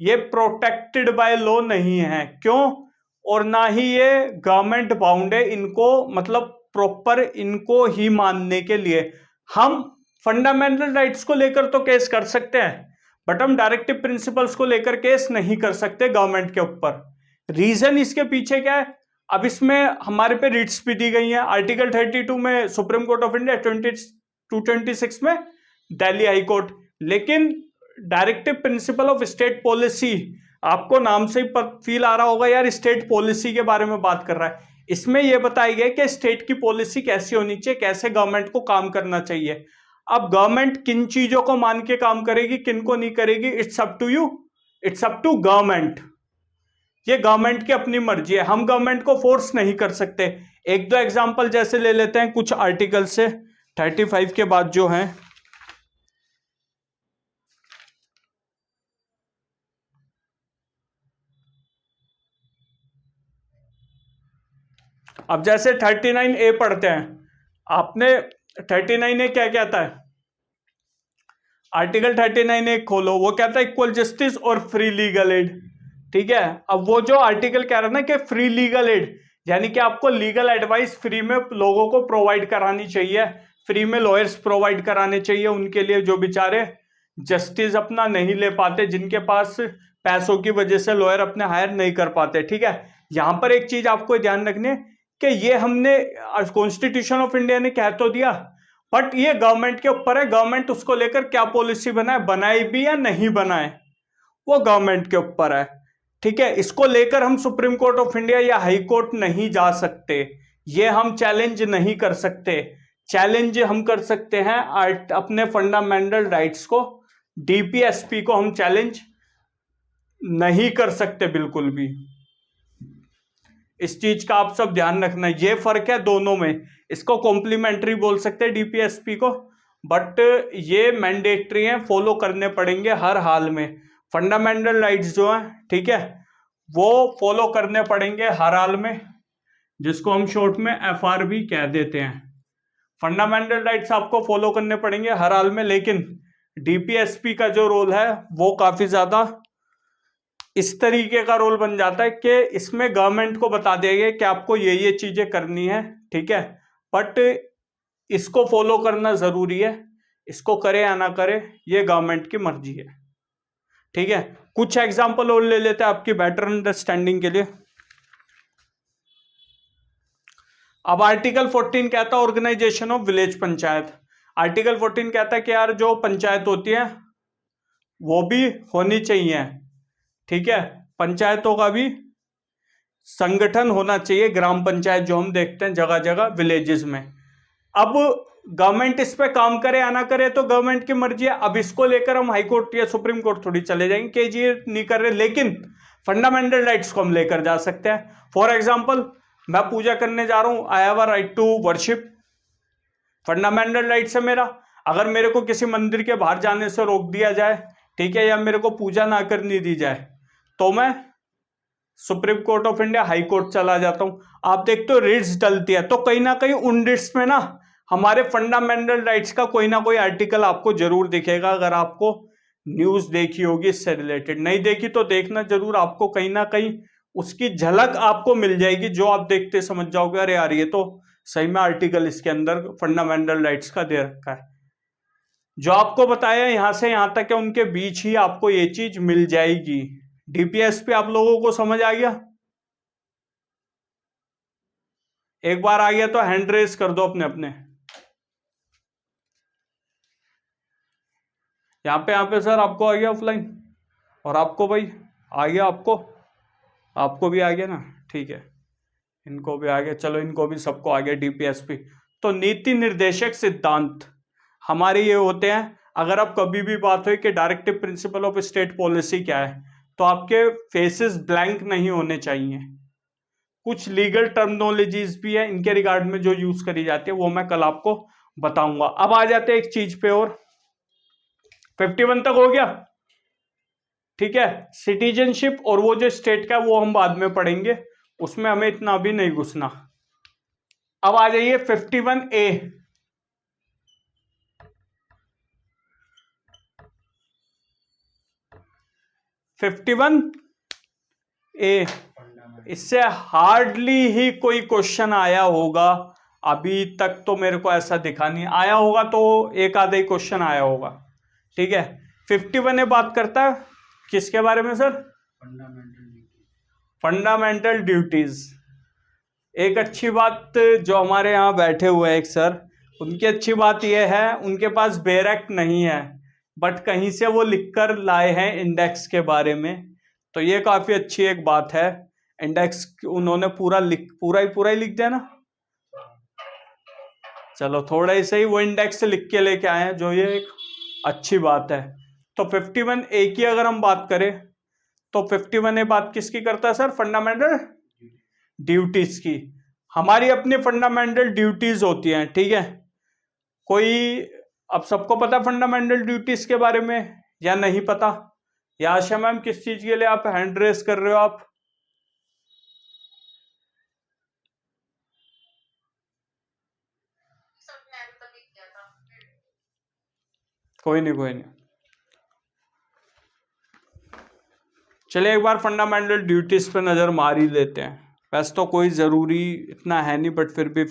ये प्रोटेक्टेड बाय लॉ नहीं है। क्यों? और ना ही ये गवर्नमेंट बाउंड है इनको, मतलब प्रॉपर इनको ही मानने के लिए। हम फंडामेंटल राइट्स को लेकर तो केस कर सकते हैं, बट हम डायरेक्टिव प्रिंसिपल्स को लेकर केस नहीं कर सकते गवर्नमेंट के ऊपर। रीजन इसके पीछे क्या है? अब इसमें हमारे पे रिट्स भी दी गई हैं। आर्टिकल 32 में सुप्रीम कोर्ट ऑफ इंडिया, 226 में दिल्ली हाई कोर्ट। लेकिन directive principle of state policy, आपको नाम से ही फील आ रहा होगा यार स्टेट पॉलिसी के बारे में बात कर रहा है। इसमें यह बताया गया कि स्टेट की पॉलिसी कैसी होनी चाहिए, कैसे गवर्नमेंट को काम करना चाहिए। अब गवर्नमेंट किन चीजों को मान के काम करेगी, किन को नहीं करेगी, it's up to you, it's up to government. ये गवर्नमेंट की अपनी मर्जी है, हम गवर्नमेंट को फोर्स नहीं कर सकते। एक दो एग्जांपल जैसे ले लेते हैं कुछ आर्टिकल से, 35 के बाद जो है। अब जैसे 39A पढ़ते हैं, आपने 39A क्या कहता है? आर्टिकल 39A खोलो, वो कहता है इक्वल जस्टिस और फ्री लीगल एड। ठीक है, अब वो जो आर्टिकल कह रहा है ना कि फ्री लीगल एड, यानी कि आपको लीगल एडवाइस फ्री में लोगों को प्रोवाइड करानी चाहिए, फ्री में लॉयर्स प्रोवाइड कराने चाहिए उनके लिए जो बेचारे जस्टिस अपना नहीं ले पाते, जिनके पास पैसों की वजह से लॉयर अपने हायर नहीं कर पाते। ठीक है, यहां पर एक चीज आपको ध्यान रखनी है कि ये हमने कॉन्स्टिट्यूशन ऑफ इंडिया ने कह तो दिया, बट ये गवर्नमेंट के ऊपर है, गवर्नमेंट उसको लेकर क्या पॉलिसी बनाए, बनाए भी या नहीं बनाए वो गवर्नमेंट के ऊपर है। ठीक है, इसको लेकर हम सुप्रीम कोर्ट ऑफ इंडिया या हाई कोर्ट नहीं जा सकते, ये हम चैलेंज नहीं कर सकते। चैलेंज हम कर सकते हैं अपने फंडामेंटल राइट्स को, डीपीएसपी को हम चैलेंज नहीं कर सकते बिल्कुल भी। इस चीज का आप सब ध्यान रखना, ये फर्क है दोनों में। इसको कॉम्प्लीमेंट्री बोल सकते हैं डीपीएसपी को, बट ये मैंडेटरी है, फॉलो करने पड़ेंगे हर हाल में। फंडामेंटल राइट्स जो है, ठीक है, वो फॉलो करने पड़ेंगे हर हाल में, जिसको हम शॉर्ट में एफआरबी कह देते हैं। फंडामेंटल राइट्स आपको फॉलो करने पड़ेंगे हर हाल में, लेकिन डीपीएसपी का जो रोल है वो काफी ज्यादा इस तरीके का रोल बन जाता है कि इसमें गवर्नमेंट को बता दिया गया कि आपको ये चीजें करनी है। ठीक है, बट इसको फॉलो करना जरूरी है, इसको करे या ना करे ये गवर्नमेंट की मर्जी है। ठीक है, कुछ एग्जांपल और ले लेते हैं आपकी बेटर अंडरस्टैंडिंग के लिए। अब आर्टिकल 14 कहता है organization of village panchayat. Article 14 कहता है कि यार जो पंचायत होती है वो भी होनी चाहिए। ठीक है, पंचायतों का भी संगठन होना चाहिए, ग्राम पंचायत जो हम देखते हैं जगह जगह विलेजेस में। अब गवर्नमेंट इस पे काम करे या ना करे तो गवर्नमेंट की मर्जी है। अब इसको लेकर हम हाई कोर्ट या सुप्रीम कोर्ट थोड़ी चले जाएंगे कि जी नहीं कर रहे, लेकिन फंडामेंटल राइट्स को हम लेकर जा सकते हैं। फॉर एग्जाम्पल, मैं पूजा करने जा रहा हूं, I have a right to worship, fundamental rights है मेरा। अगर मेरे को किसी मंदिर के बाहर जाने से रोक दिया जाए, ठीक है, या मेरे को पूजा ना करने दी जाए, तो मैं supreme court of India, high court चला जाता हूं। आप देखते हो रिट्स डलती है, तो कहीं ना कहीं उन रिट्स में ना हमारे फंडामेंटल राइट्स का कोई ना कोई आर्टिकल आपको जरूर दिखेगा। अगर आपको न्यूज देखी होगी इससे रिलेटेड, नहीं देखी तो देखना जरूर, आपको कहीं ना कहीं उसकी झलक आपको मिल जाएगी, जो आप देखते समझ जाओगे अरे यार ये तो सही में आर्टिकल इसके अंदर फंडामेंटल राइट्स का दे रखा है। जो आपको बताया यहां से यहां तक है, उनके बीच ही आपको ये चीज मिल जाएगी। डीपीएस पे आप लोगों को समझ आ गया? एक बार आ गया तो हैंड रेस कर दो अपने अपने। यहाँ पे सर आपको आ गया ऑफलाइन, और आपको भाई आ गया, आपको भी आ गया ना? ठीक है, इनको भी आ गया, चलो इनको भी सबको आ गया डीपीएसपी। तो नीति निर्देशक सिद्धांत हमारे ये होते हैं। अगर आप कभी भी बात हो कि directive principle of state policy क्या है, तो आपके फेसेस ब्लैंक नहीं होने चाहिए। कुछ लीगल टर्मिनोलॉजीज भी है इनके रिगार्ड में जो यूज करी जाती है, वो मैं कल आपको बताऊंगा। अब आ जाते हैं एक चीज पे और, 51 तक हो गया, ठीक है। सिटीजनशिप और वो जो स्टेट का वो हम बाद में पढ़ेंगे, उसमें हमें इतना भी नहीं घुसना। अब आ जाइए 51A। 51A, इससे हार्डली ही कोई क्वेश्चन आया होगा, अभी तक तो मेरे को ऐसा दिखा नहीं। आया होगा तो एक आधा ही क्वेश्चन आया होगा, ठीक है। 51A बात करता है किसके बारे में सर? Fundamental duties. एक अच्छी बात जो हमारे यहाँ बैठे हुए हैं एक सर, उनकी अच्छी बात यह है उनके पास बेयर एक्ट नहीं है, बट कहीं से वो लिखकर लाए हैं इंडेक्स के बारे में, तो ये काफी अच्छी एक बात है। इंडेक्स उन्होंने पूरा ही लिख दिया ना, चलो थोड़ा ही सही, वो इंडेक्स लिख के लेके आए हैं, जो ये एक अच्छी बात है। तो 51A की अगर हम बात करें तो 51A बात किसकी करता है सर? फंडामेंटल ड्यूटीज की। हमारी अपनी फंडामेंटल ड्यूटीज होती हैं, ठीक है। कोई, अब सबको पता फंडामेंटल ड्यूटीज के बारे में या नहीं पता? या आशा मैम किस चीज के लिए आप हैंड रेस कर रहे हो आप? कोई नहीं, चलिए एक बार फंडामेंटल ड्यूटीज पे नजर मार ही लेते हैं। वैसे तो कोई जरूरी इतना है नहीं, बट फिर भी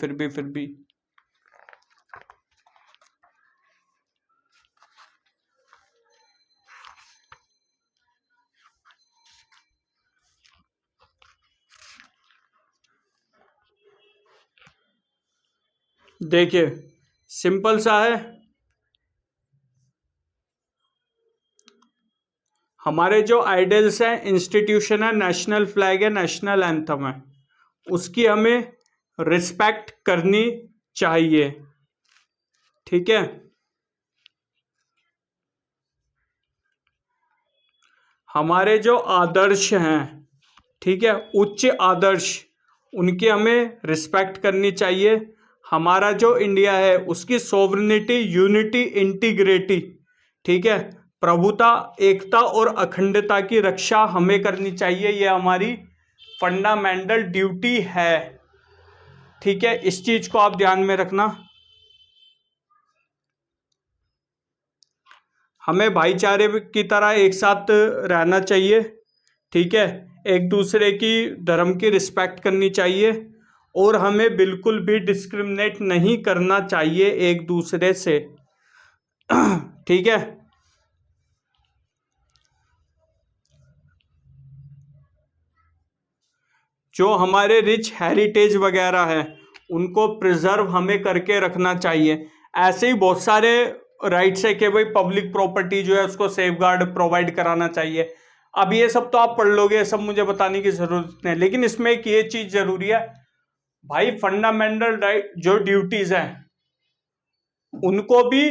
देखिए सिंपल सा है। हमारे जो आइडल्स हैं, इंस्टीट्यूशन है, नेशनल फ्लैग है, नेशनल एंथम है, उसकी हमें रिस्पेक्ट करनी चाहिए, ठीक है। हमारे जो आदर्श हैं, ठीक है, उच्च आदर्श, उनकी हमें रिस्पेक्ट करनी चाहिए। हमारा जो इंडिया है उसकी सोवरेनिटी, यूनिटी, इंटीग्रिटी, ठीक है, प्रभुता, एकता और अखंडता की रक्षा हमें करनी चाहिए। ये हमारी फंडामेंटल ड्यूटी है, ठीक है। इस चीज को आप ध्यान में रखना। हमें भाईचारे की तरह एक साथ रहना चाहिए, ठीक है। एक दूसरे की धर्म की रिस्पेक्ट करनी चाहिए और हमें बिल्कुल भी डिस्क्रिमिनेट नहीं करना चाहिए एक दूसरे से, ठीक है। जो हमारे रिच हेरिटेज वगैरह है उनको प्रिजर्व हमें करके रखना चाहिए। ऐसे ही बहुत सारे राइट्स है कि भाई पब्लिक प्रॉपर्टी जो है उसको सेफगार्ड प्रोवाइड कराना चाहिए। अब ये सब तो आप पढ़ लोगे, सब मुझे बताने की जरूरत नहीं, लेकिन इसमें एक ये चीज जरूरी है भाई, फंडामेंटल राइट जो ड्यूटीज हैं उनको भी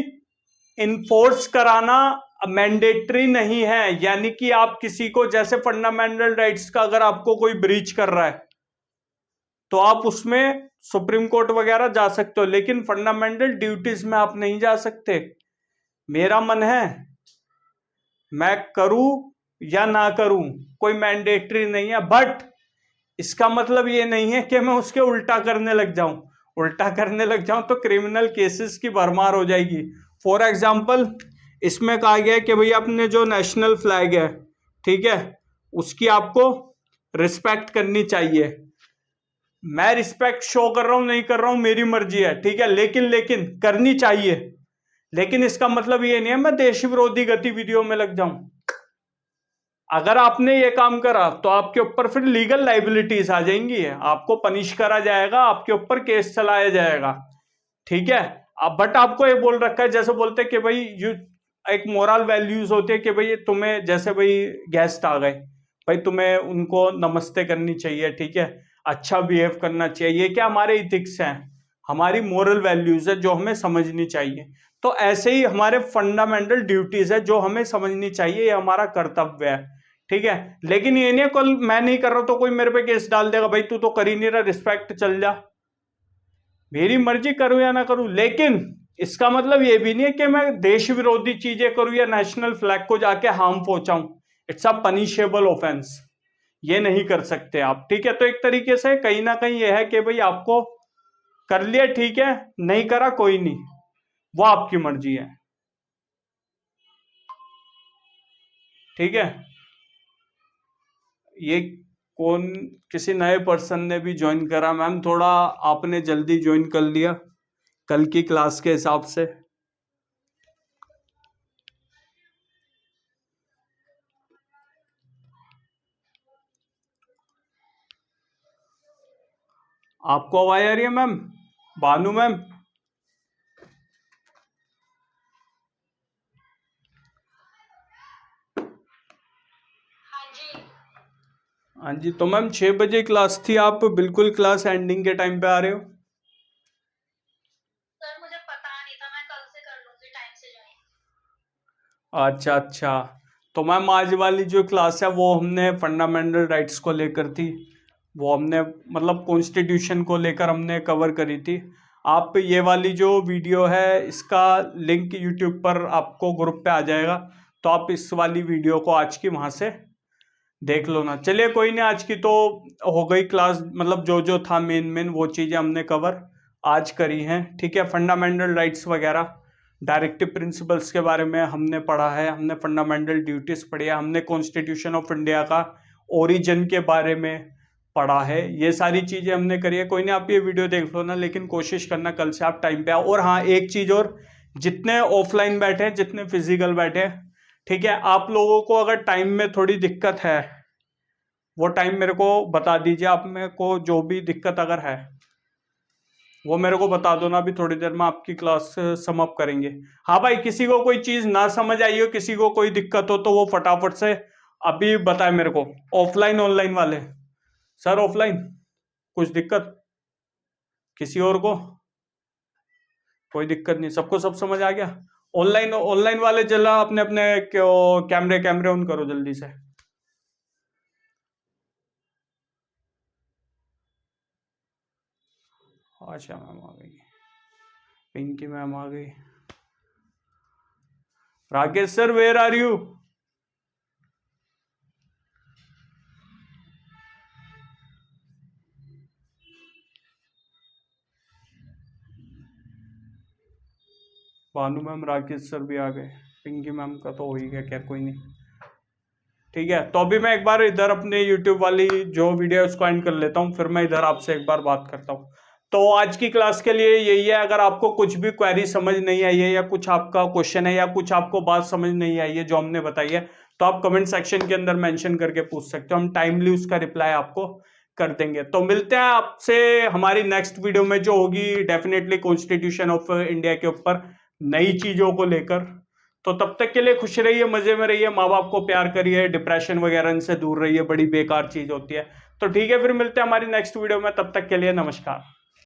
इन्फोर्स कराना मैंडेटरी नहीं है। यानी कि आप किसी को, जैसे फंडामेंटल राइट्स का अगर आपको कोई ब्रीच कर रहा है तो आप उसमें सुप्रीम कोर्ट वगैरह जा सकते हो, लेकिन फंडामेंटल ड्यूटीज में आप नहीं जा सकते। मेरा मन है मैं करूं या ना करूं, कोई मैंडेटरी नहीं है, बट इसका मतलब ये नहीं है कि मैं उसके उल्टा करने लग जाऊं। उल्टा करने लग जाऊं तो क्रिमिनल केसेस की भरमार हो जाएगी। फॉर एग्जाम्पल इसमें कहा गया है कि भाई अपने जो नेशनल फ्लैग है, ठीक है, उसकी आपको रिस्पेक्ट करनी चाहिए। मैं रिस्पेक्ट शो कर रहा हूं नहीं कर रहा हूं मेरी मर्जी है, ठीक है, लेकिन करनी चाहिए। लेकिन इसका मतलब ये नहीं है मैं देश विरोधी गतिविधियों में लग जाऊं। अगर आपने ये काम करा तो आपके ऊपर फिर लीगल लाइबिलिटीज आ जाएंगी, आपको पनिश करा जाएगा, आपके ऊपर केस चलाया जाएगा, ठीक है। अब बट आपको ये बोल रखा है, जैसे बोलते हैं कि भाई एक मोरल वैल्यूज होते हैं कि भाई तुम्हें, जैसे भाई गेस्ट आ गए, भाई तुम्हें उनको नमस्ते करनी चाहिए, ठीक है, अच्छा बिहेव करना चाहिए, ये क्या हमारे इथिक्स हैं। हमारी मोरल वैल्यूज है जो हमें समझनी चाहिए। तो ऐसे ही हमारे फंडामेंटल ड्यूटीज है जो हमें समझनी चाहिए, ये हमारा कर्तव्य है, ठीक है। लेकिन ये नहीं कल मैं नहीं कर रहा तो कोई मेरे पे केस डाल देगा, भाई तू तो कर ही नहीं रहा, रिस्पेक्ट, चल जा, मेरी मर्जी करूं या ना करूं। लेकिन इसका मतलब ये भी नहीं है कि मैं देश विरोधी चीजें करूं या नेशनल फ्लैग को जाके हार्म पहुंचाऊं। इट्स अ पनिशेबल ऑफेंस, ये नहीं कर सकते आप, ठीक है। तो एक तरीके से कहीं ना कहीं ये है कि भाई आपको कर लिया ठीक है, नहीं करा कोई नहीं, वो आपकी मर्जी है, ठीक है। ये कौन, किसी नए पर्सन ने भी ज्वाइन करा मैम, थोड़ा आपने जल्दी ज्वाइन कर लिया कल की क्लास के हिसाब से। आपको आवाज आ रही है मैम, बानू मैम? हाँ जी हाँ जी, तो मैम 6 बजे क्लास थी, आप बिल्कुल क्लास एंडिंग के टाइम पे आ रहे हो। सर, मुझे पता नहीं था, मैं कल से कर लूंगी टाइम से ज्वाइन। अच्छा अच्छा, तो मैम आज वाली जो क्लास है वो हमने फंडामेंटल राइट्स को लेकर थी, वो हमने मतलब कॉन्स्टिट्यूशन को लेकर हमने कवर करी थी। आप ये वाली जो वीडियो है इसका लिंक यूट्यूब पर आपको ग्रुप पे आ जाएगा, तो आप इस वाली वीडियो को आज की वहाँ से देख लो ना। चलिए कोई नहीं, आज की तो हो गई क्लास, मतलब जो जो था मेन वो चीज़ें हमने कवर आज करी हैं, ठीक है। फंडामेंटल राइट्स वगैरह, डायरेक्टिव प्रिंसिपल्स के बारे में हमने पढ़ा है, हमने फंडामेंटल ड्यूटीज पढ़ी है, हमने कॉन्स्टिट्यूशन ऑफ इंडिया का ओरिजिन के बारे में पढ़ा है, ये सारी चीज़ें हमने करी है। कोई नहीं, आप ये वीडियो देख लो ना, लेकिन कोशिश करना कल से आप टाइम पे आओ। और हाँ, एक चीज़ और, जितने ऑफलाइन बैठे हैं, जितने फिजिकल बैठे हैं, ठीक है, आप लोगों को अगर टाइम में थोड़ी दिक्कत है वो टाइम मेरे को बता दीजिए। आप मेरे को जो भी दिक्कत अगर है वो मेरे को बता दो ना, अभी थोड़ी देर में आपकी क्लास समाप्त करेंगे। हाँ भाई, किसी को कोई चीज़ ना समझ आई हो, किसी को कोई दिक्कत हो, तो वो फटाफट से अभी बताए मेरे को। ऑफलाइन ऑनलाइन वाले, सर ऑफलाइन कुछ दिक्कत, किसी और को कोई दिक्कत नहीं, सबको सब समझ आ गया। ऑनलाइन ऑनलाइन वाले चला अपने अपने कैमरे कैमरे ऑन करो जल्दी से। आशा मैम आ गई, पिंकी मैम आ गई, Rakesh sir where are you? Bhanu ma'am, Rakesh sir भी आ गए, पिंकी मैम का तो हो ही गया, खैर कोई नहीं, ठीक है। तो अभी मैं एक बार इधर अपने यूट्यूब वाली जो वीडियो है उसको एंड कर लेता हूँ, फिर मैं इधर आपसे एक बार बात करता हूँ। तो आज की क्लास के लिए यही है। अगर आपको कुछ भी क्वेरी समझ नहीं आई है, या कुछ आपका क्वेश्चन है, या कुछ आपको बात समझ नहीं आई है जो हमने बताई है, तो आप कमेंट सेक्शन के अंदर मेंशन करके पूछ सकते हो, हम टाइमली उसका रिप्लाई आपको कर देंगे। तो मिलते हैं आपसे हमारी नेक्स्ट वीडियो में, जो होगी डेफिनेटली कॉन्स्टिट्यूशन ऑफ इंडिया के ऊपर नई चीजों को लेकर। तो तब तक के लिए खुश रहिए, मजे में रहिए, माँ बाप को प्यार करिए, डिप्रेशन वगैरह से दूर रहिए, बड़ी बेकार चीज होती है। तो ठीक है, फिर मिलते हैं हमारी नेक्स्ट वीडियो में, तब तक के लिए नमस्कार।